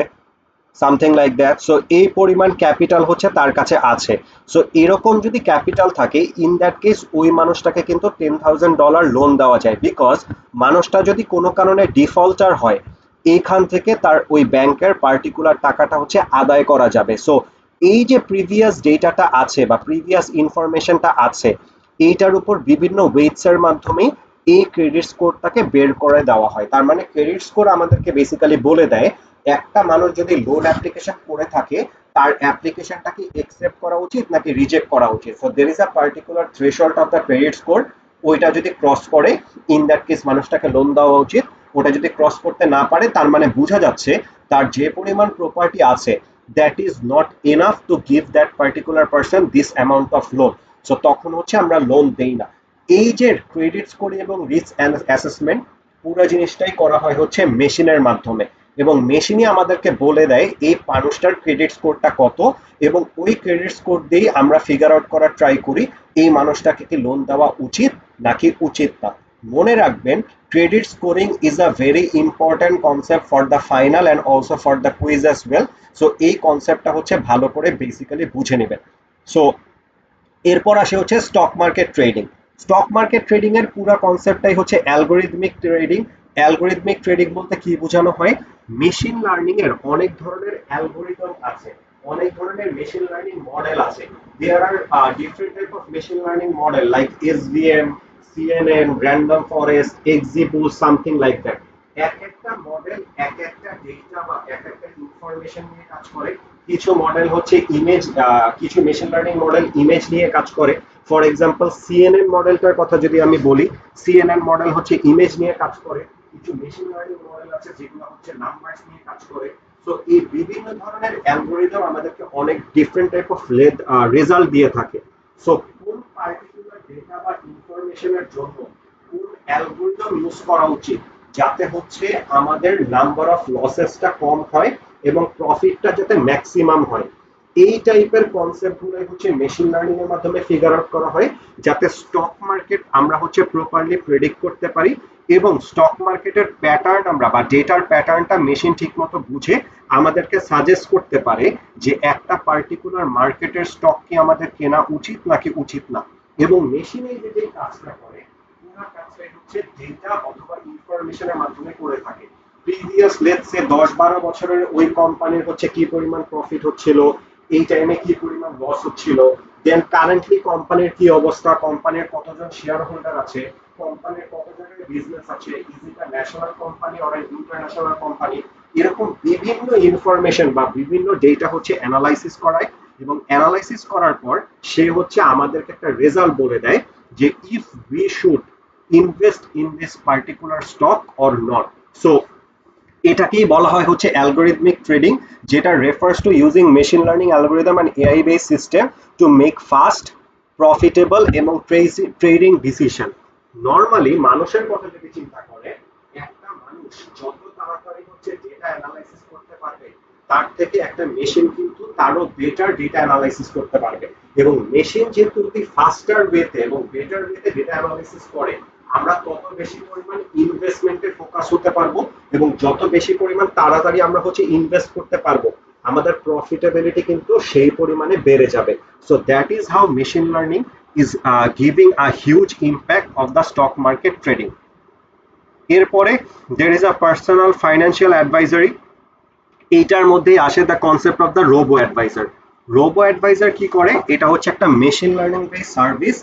সামথিং লাইক দ্যাট। সো এই পরিমাণ ক্যাপিটাল হচ্ছে তার কাছে আছে। সো এরকম যদি ক্যাপিটাল থাকে, ইন দ্যাট কেস ওই মানুষটাকে কিন্তু $10,000 লোন দেওয়া যায়, বিকজ মানুষটা যদি কোনো কারণে ডিফল্টার হয়, এইখান থেকে তার ওই ব্যাংকের পার্টিকুলার টাকাটা হচ্ছে আদায় করা যাবে। সো এই যে প্রিভিয়াস ডেটাটা আছে বা প্রিভিয়াস ইনফরমেশনটা আছে, এইটার উপর বিভিন্ন ওয়েটসের মাধ্যমে এই ক্রেডিট স্কোরটাকে বের করে দেওয়া হয়। তার মানে ক্রেডিট স্কোর আমাদেরকে বেসিক্যালি বলে দেয় একটা মানুষ যদি লোন অ্যাপ্লিকেশন করে থাকে, তার অ্যাপ্লিকেশনটা কি একসেপ্ট করা উচিত নাকি রিজেক্ট করা উচিত। So there is a particular threshold of the credit score, ওইটা যদি ক্রস করে, ইন দ্যাট কেস মানুষটাকে লোন দেওয়া উচিত। ওটা যদি ক্রস করতে না পারে, তার মানে বোঝা যাচ্ছে তার যে পরিমাণ প্রপার্টি আছে, that is not enough to give that particular person this amount of loan. So তখন হচ্ছে আমরা লোন দেই না। এই যে ক্রেডিট স্কোরিং এবং রিস্ক অ্যাসেসমেন্ট, পুরো জিনিসটাই করা হয় হচ্ছে মেশিনের মাধ্যমে, এবং মেশিনই আমাদেরকে বলে দেয় এই মানুষটার ক্রেডিট স্কোরটা কত, এবং ওই ক্রেডিট স্কোর দিয়েই আমরা ফিগার আউট করার ট্রাই করি এই মানুষটাকে কি লোন দেওয়া উচিত নাকি উচিত না। মনে রাখবেন, credit scoring is a very important concept for the final and also for the quiz as well. So এই কনসেপ্টটা হচ্ছে ভালো করে বেসিক্যালি বুঝে নেবেন। সো এরপর আসে হচ্ছে stock market trading. Stock market trading এর পুরো কনসেপ্টটাই হচ্ছে অ্যালগরিদমিক ট্রেডিং। অ্যালগরিদমিক ট্রেডিং বলতে কি বোঝানো হয়, মেশিন লার্নিং এর অনেক ধরনের অ্যালগরিদম আছে, অনেক ধরনের মেশিন লার্নিং মডেল আছে। There are different type of machine learning model like SVM, CNN, random forest, XGBoost, something like that. এক একটা মডেল এক একটা ডেটা বা এক একটা ইনফরমেশন নিয়ে কাজ করে। কিছু মডেল হচ্ছে ইমেজ, কিছু মেশিন লার্নিং মডেল ইমেজ নিয়ে কাজ করে। ফর এক্সাম্পল সিএনএন মডেলটার কথা যদি আমি বলি, সিএনএন মডেল হচ্ছে ইমেজ নিয়ে কাজ করে। কিছু মেশিন লার্নিং মডেল আছে যেগুলো হচ্ছে নাম্বারস নিয়ে কাজ করে। সো এই বিভিন্ন ধরনের অ্যালগরিদম আমাদেরকে অনেক ডিফারেন্ট টাইপ অফ রেজাল্ট দিয়ে থাকে। সো কোন পার্টিকুলার ডেটা বা ইনফরমেশনের জন্য কোন অ্যালগরিদম ইউজ করা উচিত যাতে হচ্ছে আমাদের নাম্বার অফ লসেসটা কম হয় এবং প্রফিটটা যাতে ম্যাক্সিমাম হয়, এই টাইপের কনসেপ্টগুলোই হচ্ছে মেশিন লার্নিং এর মাধ্যমে ফিগার আউট করা হয়, যাতে স্টক মার্কেট আমরা হচ্ছে প্রপারলি প্রেডিক্ট করতে পারি এবং স্টক মার্কেটের প্যাটার্ন আমরা বা ডেটার প্যাটার্নটা মেশিন ঠিকমতো বুঝে আমাদেরকে সাজেস্ট করতে পারে যে একটা পার্টিকুলার মার্কেটের স্টক কি আমাদের কেনা উচিত নাকি উচিত না। এবং মেশিনে যে কাজটা করে পুরো কাজটাই হচ্ছে ডেটা অথবা ইনফরমেশনের মাধ্যমে করে থাকে। প্রিভিয়াস লেটস সে 10-12 বছরের ওই কোম্পানির হচ্ছে কি পরিমাণ প্রফিট হচ্ছিল, এই টাইমে কি পরিমাণ লস হচ্ছিল, দেন কারেন্টলি কোম্পানির কি অবস্থা, কোম্পানির কতজন শেয়ার হোল্ডার আছে, কোম্পানির কত জায়গায় বিজনেস আছে, is it a national company or international company, এরকম বিভিন্ন ইনফরমেশন বা বিভিন্ন ডেটা হচ্ছে অ্যানালাইসিস করায় এবং অ্যানালাইসিস করার পর সে হচ্ছে আমাদেরকে একটা রেজাল্ট বলে দেয় যে if we should invest in this particular stock or not. So এটাকেই বলা হয় হচ্ছে অ্যালগরিদমিক ট্রেডিং, যেটা refers to using machine learning algorithm and AI based system to make fast, profitable এবং ট্রেডিং ডিসিশন। নরমালি মানুষের কথা যদি চিন্তা করে, একটা মানুষ যত তাড়াতাড়ি হচ্ছে ডেটা অ্যানালাইসিস করতে পারবে তার থেকে একটা মেশিন কিন্তু তারও বেটার ডেটা অ্যানালাইসিস করতে পারবে। এবং মেশিন যেহেতু ফাস্টার ওয়েতে এবং বেটার ওয়েতে ডেটা অ্যানালাইসিস করে, আমরা তত বেশি পরিমাণ ইনভেস্টমেন্টে ফোকাস হতে পারবো এবং যত বেশি পরিমাণ তাড়াতাড়ি আমরা হচ্ছে ইনভেস্ট করতে পারবো আমাদের প্রফিটেবিলিটি কিন্তু সেই পরিমাণে বেড়ে যাবে। So that is how machine learning is giving a huge impact of the stock market trading. এরপরে there is a personal financial advisory। এইটার মধ্যেই আসে the concept of the robo advisor. Robo advisor কি করে, এটা হচ্ছে একটা মেশিন লার্নিং বেসড সার্ভিস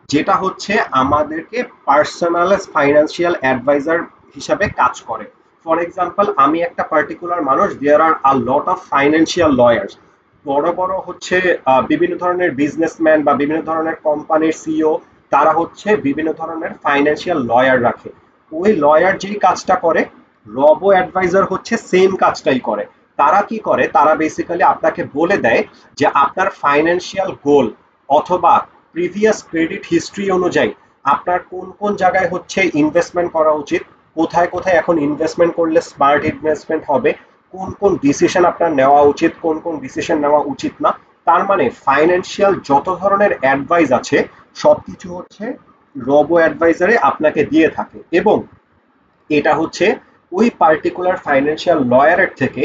যেটা হচ্ছে আমাদেরকে পার্সোনাল ফাইন্যান্সিয়াল অ্যাডভাইজার হিসাবে কাজ করে। ফর এক্সাম্পল, আমি একটা পার্টিকুলার মানুষ, দেয়ার are a lot of financial lawyers, বড় বড় হচ্ছে বিভিন্ন ধরনের বিজনেসম্যান বা বিভিন্ন ধরনের কোম্পানির সিইও, তারা হচ্ছে বিভিন্ন ধরনের ফাইন্যান্সিয়াল লয়ার রাখে। ওই লয়ার যেই কাজটা করে, রোবো অ্যাডভাইজার হচ্ছে সেম কাজটাই করে। তারা কি করে, তারা বেসিক্যালি আপনাকে বলে দেয় যে আপনার ফাইন্যান্সিয়াল গোল অথবা প্রিভিয়াস ক্রেডিট হিস্ট্রি অনুযায়ী আপনার কোন কোন জায়গায় হচ্ছে ইনভেস্টমেন্ট করা উচিত, কোথায় কোথায় এখন ইনভেস্টমেন্ট করলে স্মার্ট ইনভেস্টমেন্ট হবে, কোন কোন ডিসিশন আপনার নেওয়া উচিত, কোন কোন ডিসিশন নেওয়া উচিত না। তার মানে ফাইন্যান্সিয়াল যত ধরনের অ্যাডভাইস আছে সবকিছু হচ্ছে রোবো অ্যাডভাইজারে আপনাকে দিয়ে থাকে এবং এটা হচ্ছে ওই পার্টিকুলার ফাইন্যান্সিয়াল লয়ারের থেকে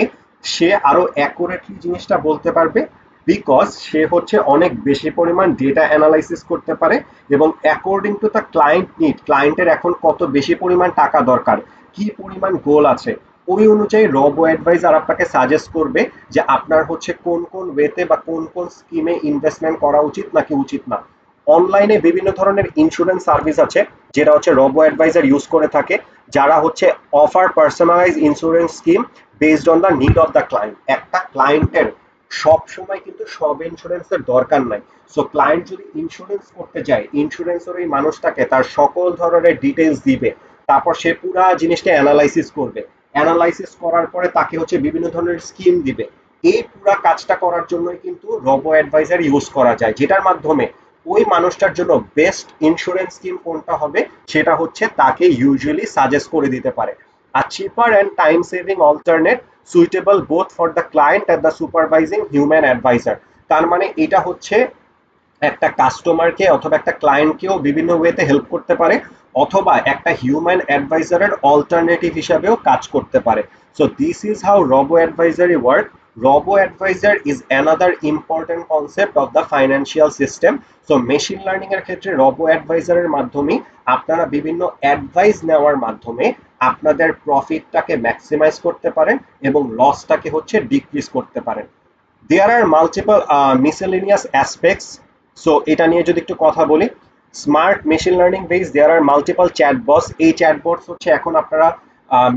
সে আরো অ্যাকুরেটলি জিনিসটা বলতে পারবে, বিকজ সে হচ্ছে অনেক বেশি পরিমাণ ডেটা অ্যানালাইসিস করতে পারে এবং according to the client need, ক্লায়েন্টের এখন কত বেশি পরিমাণ টাকা দরকার, কি পরিমাণ গোল আছে, ওই অনুযায়ী রোবো অ্যাডভাইজার আপনাকে সাজেস্ট করবে যে আপনার হচ্ছে কোন কোন ওয়েতে বা কোন কোন স্কিমে ইনভেস্টমেন্ট করা উচিত নাকি উচিত না। অনলাইনে বিভিন্ন ধরনের ইন্স্যুরেন্স সার্ভিস আছে যেটা হচ্ছে রোবো অ্যাডভাইজার ইউজ করে থাকে, যারা হচ্ছে offer personalize insurance scheme based on the need of the client. একটা ক্লায়েন্টের সব সময় কিন্তু সব ইন্স্যুরেন্সের দরকার নাই। সো ক্লায়েন্ট যদি ইন্স্যুরেন্স করতে যায়, ইন্স্যুরেন্সের ওই মানুষটাকে তার সকল ধরনের ডিটেলস দিবে, তারপর সে পুরো জিনিসটা অ্যানালাইসিস করবে, অ্যানালাইসিস করার পরে তাকে হচ্ছে বিভিন্ন ধরনের স্কিম দিবে। এই পুরো কাজটা করার জন্যই কিন্তু রোবো অ্যাডভাইজার ইউজ করা যায়, যেটার মাধ্যমে ওই মানুষটার জন্য বেস্ট ইন্স্যুরেন্স স্কিম কোনটা হবে সেটা হচ্ছে তাকে ইউজুয়ালি সাজেস্ট করে দিতে পারে। আর cheaper and time saving alternate suitable both for the client and the supervising human adviser. তার মানে এটা হচ্ছে একটা কাস্টমারকে অথবা একটা ক্লায়েন্টকেও বিভিন্ন ওয়েতে হেল্প করতে পারে অথবা একটা হিউম্যান অ্যাডভাইজারের অল্টারনেটিভ হিসাবেও কাজ করতে পারে। So this is how robo advisory work. robo advisor is another important concept of the financial system. So machine learning এর ক্ষেত্রে robo advisor এর মাধ্যমে আপনারা বিভিন্ন অ্যাডভাইস নেওয়ার মাধ্যমে আপনাদের প্রফিটটাকে ম্যাক্সিমাইজ করতে পারেন এবং লসটাকে হচ্ছে ডিক্রিজ করতে পারেন। There are multiple miscellaneous aspects. So এটা নিয়ে যদি একটু কথা বলি, smart machine learning base there are multiple chatbots. এই চ্যাটবটস হচ্ছে এখন আপনারা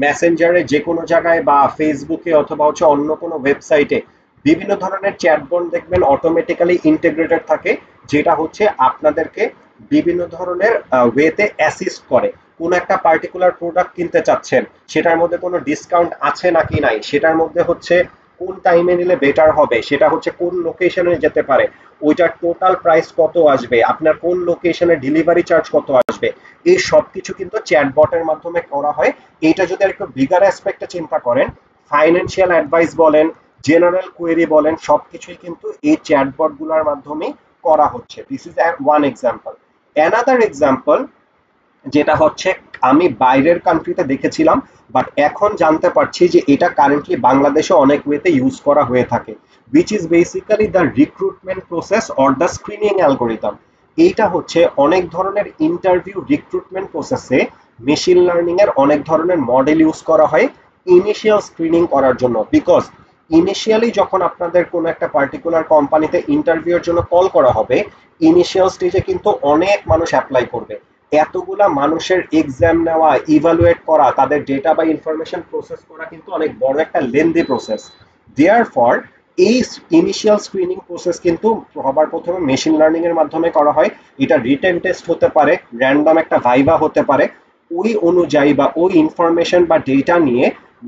মেসেঞ্জারে যে কোনো জায়গায় বা ফেসবুকে অথবা হচ্ছে অন্য কোনো ওয়েবসাইটে বিভিন্ন ধরনের চ্যাটবট দেখবেন অটোমেটিক্যালি ইন্টিগ্রেটেড থাকে, যেটা হচ্ছে আপনাদেরকে বিভিন্ন ধরনের ওয়েতে অ্যাসিস্ট করে। কোন একটা পার্টিকুলার প্রোডাক্ট কিনতে চাচ্ছেন, সেটার মধ্যে কোনো ডিসকাউন্ট আছে নাকি নাই, সেটার মধ্যে হচ্ছে কোন টাইমে নিলে বেটার হবে, সেটা হচ্ছে কোন লোকেশনে যেতে পারে, ওইটার টোটাল প্রাইস কত আসবে, আপনার কোন লোকেশনে ডেলিভারি চার্জ কত আসবে, এই সব কিছু কিন্তু চ্যাটবটের মাধ্যমে করা হয়। এইটা যদি আরেকটু বিগার অ্যাসপেক্টে চিন্তা করেন, ফাইন্যান্সিয়াল অ্যাডভাইস বলেন, জেনারেল কোয়েরি বলেন, সবকিছুই কিন্তু এই চ্যাটবট গুলোর মাধ্যমে করা হচ্ছে। This is one example. Another example যেটা হচ্ছে আমি বাইরের কান্ট্রিতে দেখেছিলাম, বাট এখন জানতে পারছি যে এটা কারেন্টলি বাংলাদেশে অনেক ওয়েতে ইউজ করা হয়ে থাকে, which is basically the recruitment process or the screening algorithm. এইটা হচ্ছে অনেক ধরনের ইন্টারভিউ রিক্রুটমেন্ট প্রসেসে মেশিন লার্নিং এর অনেক ধরনের মডেল ইউজ করা হয় ইনিশিয়াল স্ক্রিনিং করার জন্য। বিকজ ইনিশিয়ালি যখন আপনাদের কোনো একটা পার্টিকুলার কোম্পানিতে ইন্টারভিউর জন্য কল করা হবে, ইনিশিয়াল স্টেজে কিন্তু অনেক মানুষ অ্যাপ্লাই করবে, এতগুলা মানুষের এক্সাম নেওয়া, ইভালুয়েট করা, তাদের ডেটা বা ইনফরমেশন প্রসেস করা কিন্তু অনেক বড় একটা লেন্দি প্রসেস। দেয়ারফর এই ইনিশিয়াল স্ক্রিনিং প্রসেস কিন্তু সবার প্রথমে মেশিন লার্নিং এর মাধ্যমে করা হয়। এটা রিটেন টেস্ট হতে পারে, র্যান্ডম একটা ভাইভা হতে পারে, ওই অনুযায়ী বা ওই ইনফরমেশন বা ডেটা নিয়ে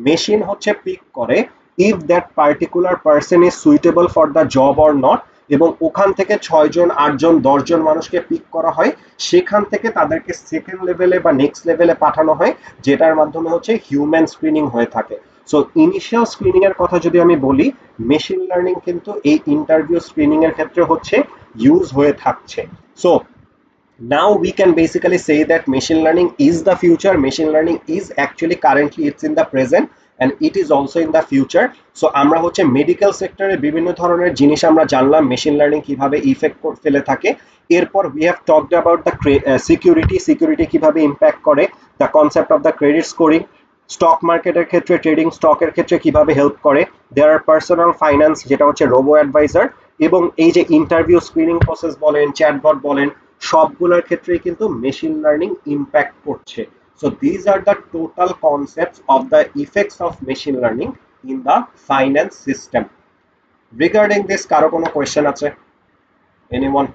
মেশিন হচ্ছে পিক করে if that particular person is suitable for the job or not, এবং ওখান থেকে 6 জন 8 জন 10 জন মানুষকে পিক করা হয়, সেখান থেকে তাদেরকে সেকেন্ড লেভেলে বা নেক্সট লেভেলে পাঠানো হয়, যেটার মাধ্যমে হচ্ছে হিউম্যান স্ক্রিনিং হয়ে থাকে। সো ইনিশিয়াল স্ক্রিনিং এর কথা যদি আমি বলি, মেশিন লার্নিং কিন্তু এই ইন্টারভিউ স্ক্রিনিং এর ক্ষেত্রে হচ্ছে ইউজ হয়ে থাকছে। So now we can basically say that machine learning is the future. Machine learning is actually currently it's in the present and it is also in the future. So আমরা হচ্ছে medical সেক্টরে বিভিন্ন ধরনের জিনিস আমরা জানলাম মেশিন লার্নিং কিভাবে effect ফেলে থাকে। এরপর we have talked about the security কিভাবে ইম্প্যাক্ট করে, the concept of the credit scoring, stock মার্কেটের ক্ষেত্রে ট্রেডিং স্টকের ক্ষেত্রে কিভাবে হেল্প করে, দেয়ার আর পার্সোনাল ফাইন্যান্স যেটা হচ্ছে রোবো অ্যাডভাইজার, এবং এই যে ইন্টারভিউ স্ক্রিনিং প্রসেস বলেন, চ্যাটবট বলেন, সবগুলোর ক্ষেত্রেই কিন্তু মেশিন লার্নিং ইম্প্যাক্ট করছে। So these are the total concepts of the effects of machine learning in the finance system. Regarding this কারো কোনো কোয়েশ্চেন আছে? এনিওয়ান?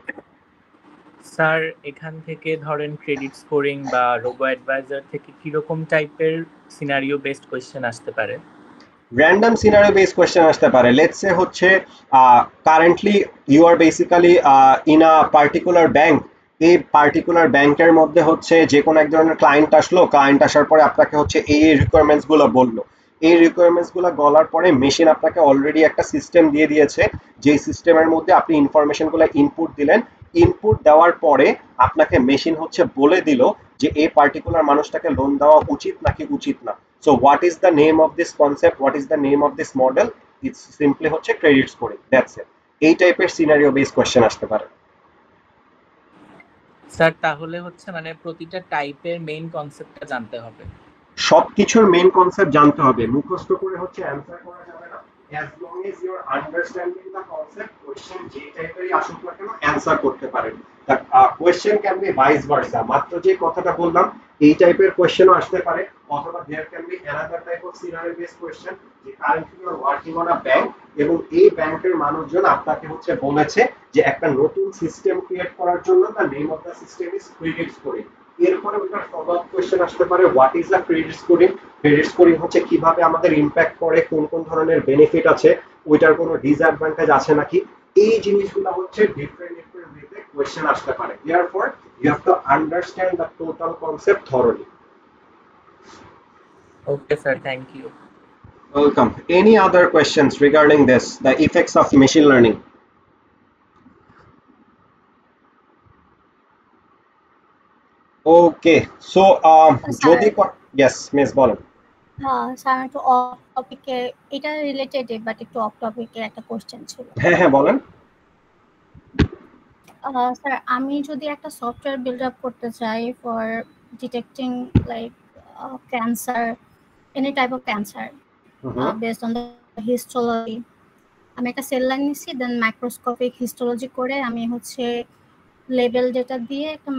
স্যার এখান থেকে ধরেন ক্রেডিট স্কোরিং বা রোবো অ্যাডভাইজার থেকে কিরকম টাইপের সিনারিও বেসড কোয়েশ্চেন আসতে পারে? র্যান্ডম সিনারিও বেসড কোয়েশ্চেন আসতে পারে। লেটস সে হচ্ছে currently you are basically in a particular bank, এই পার্টিকুলার ব্যাংকের মধ্যে হচ্ছে যে কোনো এক ধরনের ক্লায়েন্ট আসলো, ক্লায়েন্ট আসার পরে আপনাকে হচ্ছে এই রিকোয়ারমেন্টস গুলো বললো, এই রিকোয়ারমেন্টস গুলো বলার পরে মেশিন আপনাকে অলরেডি একটা সিস্টেম দিয়ে দিয়েছে, যেই সিস্টেমের মধ্যে আপনি ইনফরমেশন গুলো ইনপুট দিলেন, ইনপুট দেওয়ার পরে আপনাকে মেশিন হচ্ছে বলে দিল যে এই পার্টিকুলার মানুষটাকে লোন দেওয়া উচিত নাকি উচিত না। So what is the name of this concept? What is the name of this model? It's simply হচ্ছে credit scoring. That's it. এই টাইপের সিনারিও বেসড কোশ্চেন আসতে পারে। স্যার তাহলে হচ্ছে মানে প্রতিটা টাইপের মেইন কনসেপ্টটা জানতে হবে, সবকিছুর মেইন কনসেপ্ট জানতে হবে, মুখস্থ করে হচ্ছে অ্যানসার করা যাবে না। as long as you are understanding the concept, question যে টাইপেরই আসুক না কেন অ্যানসার করতে পারেন। the question can be vice versa, মাত্র যে কথাটা বললাম এই টাইপের কোশ্চেনও আসতে পারে, অথবা there can be another type of scenario based question, যে currently you are working on a bank এবং এই ব্যাংকের মানুষজন আপনাকে হচ্ছে বলেছে যে একটা নতুন সিস্টেম ক্রিয়েট করার জন্য the name of the system is credit scoring। এরপরে ওটার ফলো আপ কোশ্চেন আসতে পারে, what is the credit scoring, credit scoring হচ্ছে কিভাবে আমাদের ইম্প্যাক্ট করে, কোন কোন ধরনের বেনিফিট আছে, ওইটার কোনো ডিসঅ্যাডভান্টেজ আছে নাকি, এই জিনিসগুলো হচ্ছে ডিফারেন্ট ডিফারেন্ট ওয়েতে কোশ্চেন আসতে পারে। Therefore you have to understand the total concept thoroughly. Okay sir, thank you. Welcome. Any other questions regarding this, the effects of machine learning? Okay, so যদি ইয়েস মিস বলেন। Sir একটু off টপিকে, এটা related but একটু off টপিকে একটা question ছিল। হ্যাঁ হ্যাঁ বলেন। স্যার আমি যদি একটা সফটওয়্যার বিল্ড আপ করতে চাই for detecting like cancer, any type of cancer based on the histology, আমি একটা সেল লাইন নিচ্ছি, দেন মাইক্রোস্কোপিক হিস্টোলজি করে আমি হচ্ছে লেবেল ডেটা দিয়ে একটা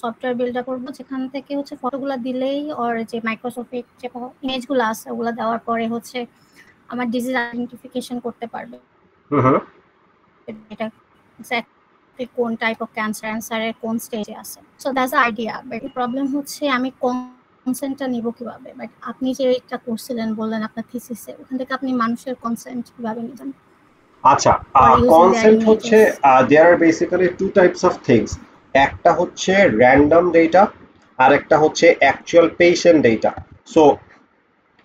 সফটওয়্যার বিল্ড আপ করবো, যেখান থেকে হচ্ছে ফটোগুলো দিলেই ওর যে মাইক্রোস্কোপিক যে ইমেজগুলো আছে ওগুলো দেওয়ার পরে হচ্ছে আমার ডিজিজ আইডেন্টিফিকেশন করতে পারবে এটা এক্স্যাক্টলি কোন টাইপ অফ ক্যান্সারের কোন স্টেজে আছে। So that's the idea, but problem হচ্ছে আমি কনসেন্টটা নিব কিভাবে? বাট আপনি যে এটা করছিলেন বললেন আপনার থিসিসে, ওখান থেকে আপনি মানুষের কনসেন্ট কিভাবে নিবেন? আচ্ছা, কনসেন্ট হচ্ছে there are basically two types of things. একটা হচ্ছে র্যান্ডম ডেটা আর একটা হচ্ছে অ্যাকচুয়াল পেশেন্ট ডেটা। সো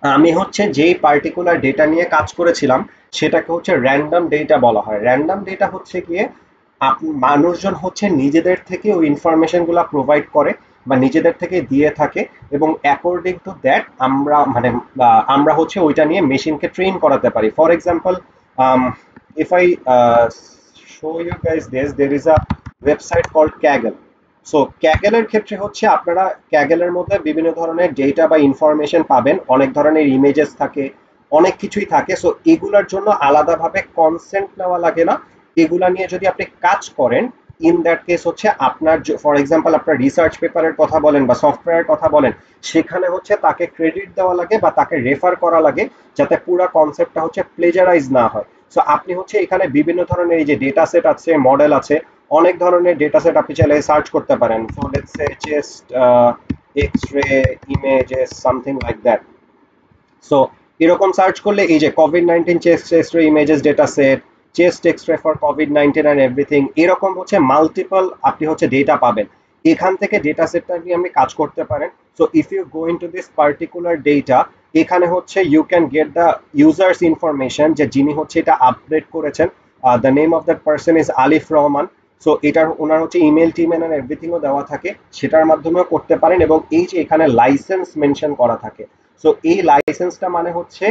আমি হচ্ছে যেই পার্টিকুলার ডেটা নিয়ে কাজ করেছিলাম সেটাকে হচ্ছে র্যান্ডম ডেটা বলা হয়। র্যান্ডম ডেটা হচ্ছে গিয়ে মানুষজন হচ্ছে নিজেদের থেকে ওই ইনফরমেশনগুলো প্রোভাইড করে বা নিজেদের থেকে দিয়ে থাকে, এবং অ্যাকর্ডিং টু দ্যাট আমরা হচ্ছে ওইটা নিয়ে মেশিনকে ট্রেন করাতে পারি। For example, if I show you guys this, there is a website called Kaggle. So ক্যাগেলের ক্ষেত্রে হচ্ছে আপনারা ক্যাগেলের মধ্যে বিভিন্ন ধরনের ডেটা বা ইনফরমেশন পাবেন, অনেক ধরনের ইমেজেস থাকে, অনেক কিছুই থাকে। সো এগুলার জন্য আলাদাভাবে কনসেন্ট নেওয়া লাগে না। এগুলা নিয়ে যদি আপনি কাজ করেন, ইন দ্যাট কেস হচ্ছে আপনার ফর এক্সাম্পল আপনার রিসার্চ পেপারের কথা বলেন বা সফটওয়্যারের কথা বলেন, সেখানে হচ্ছে তাকে ক্রেডিট দেওয়া লাগে বা তাকে রেফার করা লাগে, যাতে পুরো কনসেপ্টটা হচ্ছে প্লেজারাইজ না হয়। সো আপনি হচ্ছে এখানে বিভিন্ন ধরনের এই যে ডেটা সেট আছে, মডেল আছে, অনেক ধরনের ডেটা সেট আপনি চাইলে সার্চ করতে পারেন। So let's say chest X-ray images something like that. So এরকম সার্চ করলে এই যে COVID-19 chest X-ray images data set, chest X-ray for COVID-19 and everything, এরকম হচ্ছে মাল্টিপল আপনি হচ্ছে ডেটা পাবেন। এখান থেকে ডেটা সেটটা নিয়ে আপনি কাজ করতে পারেন। So if you go into this particular data, এখানে হচ্ছে you can get the users information, যে যিনি হচ্ছে এটা আপডেট করেছেন, the name of that person is Alif Rahman. So এটার ওনার হচ্ছে ইমেল টিমেল এন্ড এভরিথিংও দেওয়া থাকে, সেটার মাধ্যমেও করতে পারেন। এবং এই যে এখানে লাইসেন্স মেনশন করা থাকে, সো এই লাইসেন্সটা মানে হচ্ছে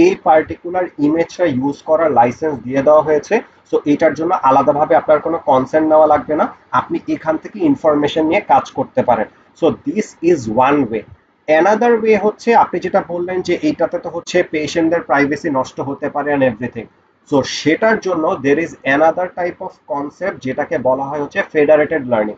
এই পার্টিকুলার ইমেজটা ইউজ করার লাইসেন্স দিয়ে দেওয়া হয়েছে। সো এটার জন্য আলাদাভাবে আপনার কোনো কনসেন্ট নেওয়া লাগবে না, আপনি এখান থেকে ইনফরমেশন নিয়ে কাজ করতে পারেন। So this is one way. Another way হচ্ছে আপনি যেটা বললেন যে এইটাতে তো হচ্ছে পেশেন্টদের প্রাইভেসি নষ্ট হতে পারে অ্যান্ড এভরিথিং। সো সেটার জন্য there is another type of concept, যেটাকে বলা হয় হচ্ছে ফেডারেটেড লার্নিং।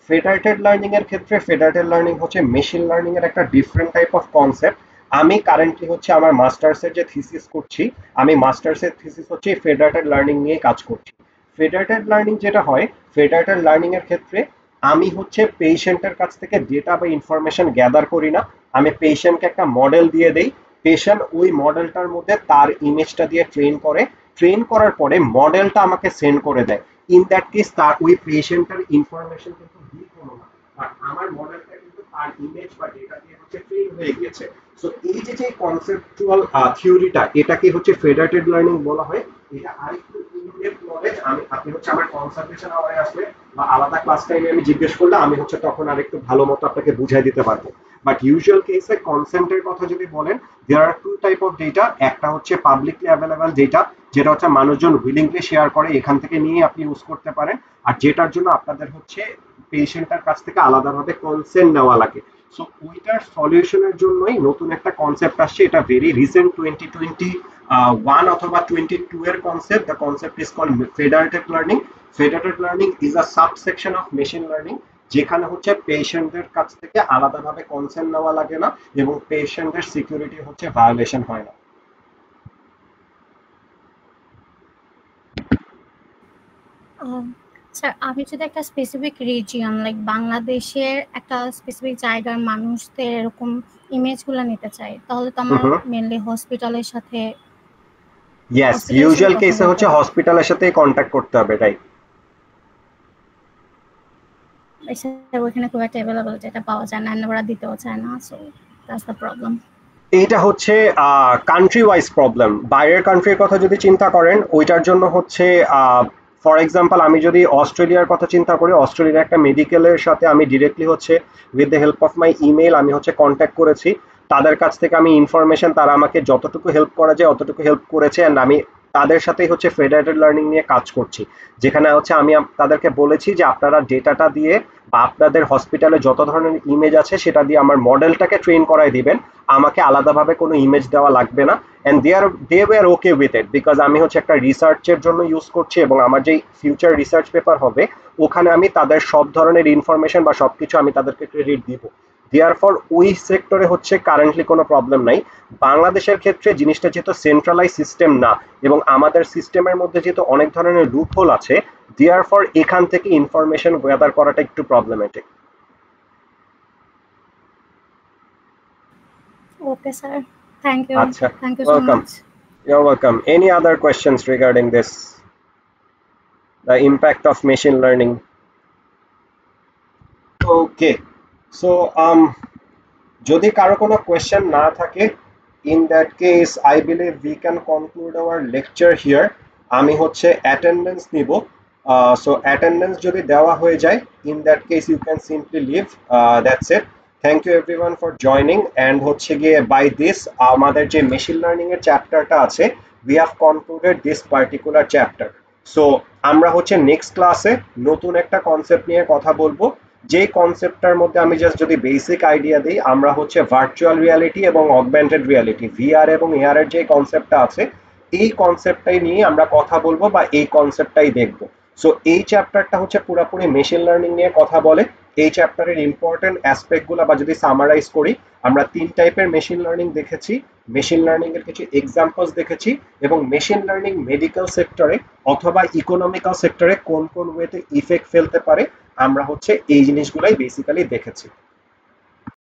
ফেডারেটেড লার্নিং এর ক্ষেত্রে ফেডারেটেড লার্নিং হচ্ছে মেশিন লার্নিং এর একটা ডিফারেন্ট টাইপ অফ কনসেপ্ট। আমি কারেন্টলি হচ্ছে আমার মাস্টার্সের যে থিসিস করছি, আমি মাস্টার্সের থিসিস হচ্ছে ফেডারেটেড লার্নিং নিয়ে কাজ করছি। ফেডারেটেড লার্নিং যেটা হয়, ফেডারেটেড লার্নিং এর ক্ষেত্রে আমি হচ্ছে পেশেন্টের কাছ থেকে ডেটা বা ইনফরমেশন গ্যাদার করি না, আমি পেশেন্টকে একটা মডেল দিয়ে দেই, পেশেন্ট ওই মডেলটার মধ্যে তার ইমেজটা দিয়ে ট্রেন করে, ট্রেন করার পরে মডেলটা আমাকে সেন্ড করে দেয়। ইন দ্যাট কেস তার ওই পেশেন্টের ইনফরমেশন কিন্তু লিক হলো না, আর আমার মডেলটা কিন্তু তার ইমেজ বা ডেটা দিয়ে হচ্ছে ট্রেন হয়ে গিয়েছে। সো এই যে যে কনসেপচুয়াল থিওরিটা, এটাকে হচ্ছে ফেডারেটেড লার্নিং বলা হয়। এটা আরেকটু ইনডেপথ নলেজ, আপনি হচ্ছে আমার কনসালটেশন আওয়ারে আসলে বা আলাদা ক্লাস টাইমে আমি জিজ্ঞেস করলে আমি হচ্ছে তখন আরেকটু ভালো মতো আপনাকে বুঝাই দিতে পারবো। বাট ইউজুয়াল কেসে কনসেন্টের কথা যদি বলেন, দেয়ার আর টু টাইপ অফ ডেটা। একটা হচ্ছে পাবলিকলি অ্যাভেলেবল ডেটা, যেটা হচ্ছে মানুষজন উইলিংলি শেয়ার করে, এখান থেকে নিয়ে আপনি ইউজ করতে পারেন। আর যেটার জন্য আপনাদের হচ্ছে পেশেন্টের কাছ থেকে আলাদাভাবে কনসেন্ট নেওয়া লাগে। সো ওইটার সলিউশনের জন্যই নতুন একটা কনসেপ্ট আসছে, এটা ভেরি রিসেন্ট 2021 অথবা 22 এর concept. The concept is called federated learning. Federated learning is a subsection of machine learning, যেখানে হচ্ছে পেশেন্টদের কাছ থেকে আলাদাভাবে কনসেন্ট নেওয়া লাগে না এবং পেশেন্টের সিকিউরিটি হচ্ছে ভায়োলেশন হয় না। স্যার আমি যদি একটা স্পেসিফিক রিজিয়ন লাইক বাংলাদেশের একটা স্পেসিফিক জায়গার মানুষদের এরকম ইমেজগুলো নিতে চাই, তাহলে তো আমার মেনলি হসপিটালের সাথে ইয়েস, ইউজুয়াল কেসে হচ্ছে হসপিটালের সাথে কন্ট্যাক্ট করতে হবে, রাইট? ওইখানে খুব একটা অ্যাভেলেবল যেটা পাওয়া যায় না, ওরা দিতেও চায় না। So that's the problem. এইটা হচ্ছে কান্ট্রি ওয়াইজ প্রবলেম। বাইরের কান্ট্রির কথা যদি চিন্তা করেন, ওইটার জন্য হচ্ছে ফর এক্সাম্পল আমি যদি অস্ট্রেলিয়ার কথা চিন্তা করি, অস্ট্রেলিয়ার একটা মেডিকেলের সাথে আমি ডিরেক্টলি হচ্ছে with the help of my email আমি হচ্ছে কন্ট্যাক্ট করেছি। তাদের কাছ থেকে আমি ইনফরমেশন, তারা আমাকে যতটুকু হেল্প করা যায় অতটুকু হেল্প করেছে, অ্যান্ড আমি তাদের সাথেই হচ্ছে ফেডারেটেড লার্নিং নিয়ে কাজ করছি, যেখানে হচ্ছে আমি তাদেরকে বলেছি যে আপনারা ডেটাটা দিয়ে বা আপনাদের হসপিটালে যত ধরনের ইমেজ আছে সেটা দিয়ে আমার মডেলটাকে ট্রেন করাই দিবেন, আমাকে আলাদাভাবে কোনো ইমেজ দেওয়া লাগবে না। And they were okay with it, because আমি হচ্ছে একটা রিসার্চের জন্য ইউজ করছি, এবং আমার যেই ফিউচার রিসার্চ পেপার হবে ওখানে আমি তাদের সব ধরনের ইনফরমেশন বা সব কিছু আমি তাদেরকে ক্রেডিট দিব। দেয়ারফর ওই সেক্টরে হচ্ছে কারেন্টলি কোনো প্রবলেম নাই। বাংলাদেশের ক্ষেত্রে জিনিসটা যেহেতু সেন্ট্রালাইজ সিস্টেম না, এবং আমাদের সিস্টেমের মধ্যে যেহেতু অনেক ধরনের লুপহোল আছে, দেয়ারফর এখান থেকে ইনফরমেশন গ্যাদার করাটা একটু problematic. Okay, sir. Thank you. Acha, Thank you so welcome. much. You're welcome. Any other questions regarding this? The impact of machine learning. Okay. So, যদি কারো কোনো কোয়েশ্চেন না থাকে, in that case I believe we can conclude our lecture here. আমি হচ্ছে attendance নিব, so attendance যদি দেওয়া হয়ে যায়, in that case you can simply leave. That's it. Thank you everyone for joining, and হচ্ছে গিয়ে by this আমাদের যে মেশিন লার্নিং এর চ্যাপ্টারটা আছে, we have concluded this particular chapter. So আমরা হচ্ছে নেক্সট ক্লাসে নতুন একটা কনসেপ্ট নিয়ে কথা বলবো, যে কনসেপ্টটার মধ্যে আমি জাস্ট যদি বেসিক আইডিয়া দিই, আমরা হচ্ছে ভার্চুয়াল রিয়ালিটি এবং অগমেন্টেড রিয়ালিটি, ভিআর এবং এআর এর যে কনসেপ্টটা আছে, এই কনসেপ্টটাই নিয়ে আমরা কথা বলবো বা এই কনসেপ্টটাই দেখবো। সো এই চ্যাপ্টারটা হচ্ছে পুরোপুরি মেশিন লার্নিং নিয়ে কথা বলে। এই চ্যাপ্টারের ইম্পর্টেন্ট অ্যাসপেক্টগুলো বা যদি সামারাইজ করি, আমরা 3 টাইপের মেশিন লার্নিং দেখেছি, মেশিন লার্নিং এর কিছু এক্সাম্পলস দেখেছি, এবং মেশিন লার্নিং মেডিকেল সেক্টরে অথবা ইকোনমিক্যাল সেক্টরে কোন কোন ওয়েতে ইফেক্ট ফেলতে পারে আমরা হচ্ছে এই জিনিসগুলাই বেসিক্যালি দেখেছি।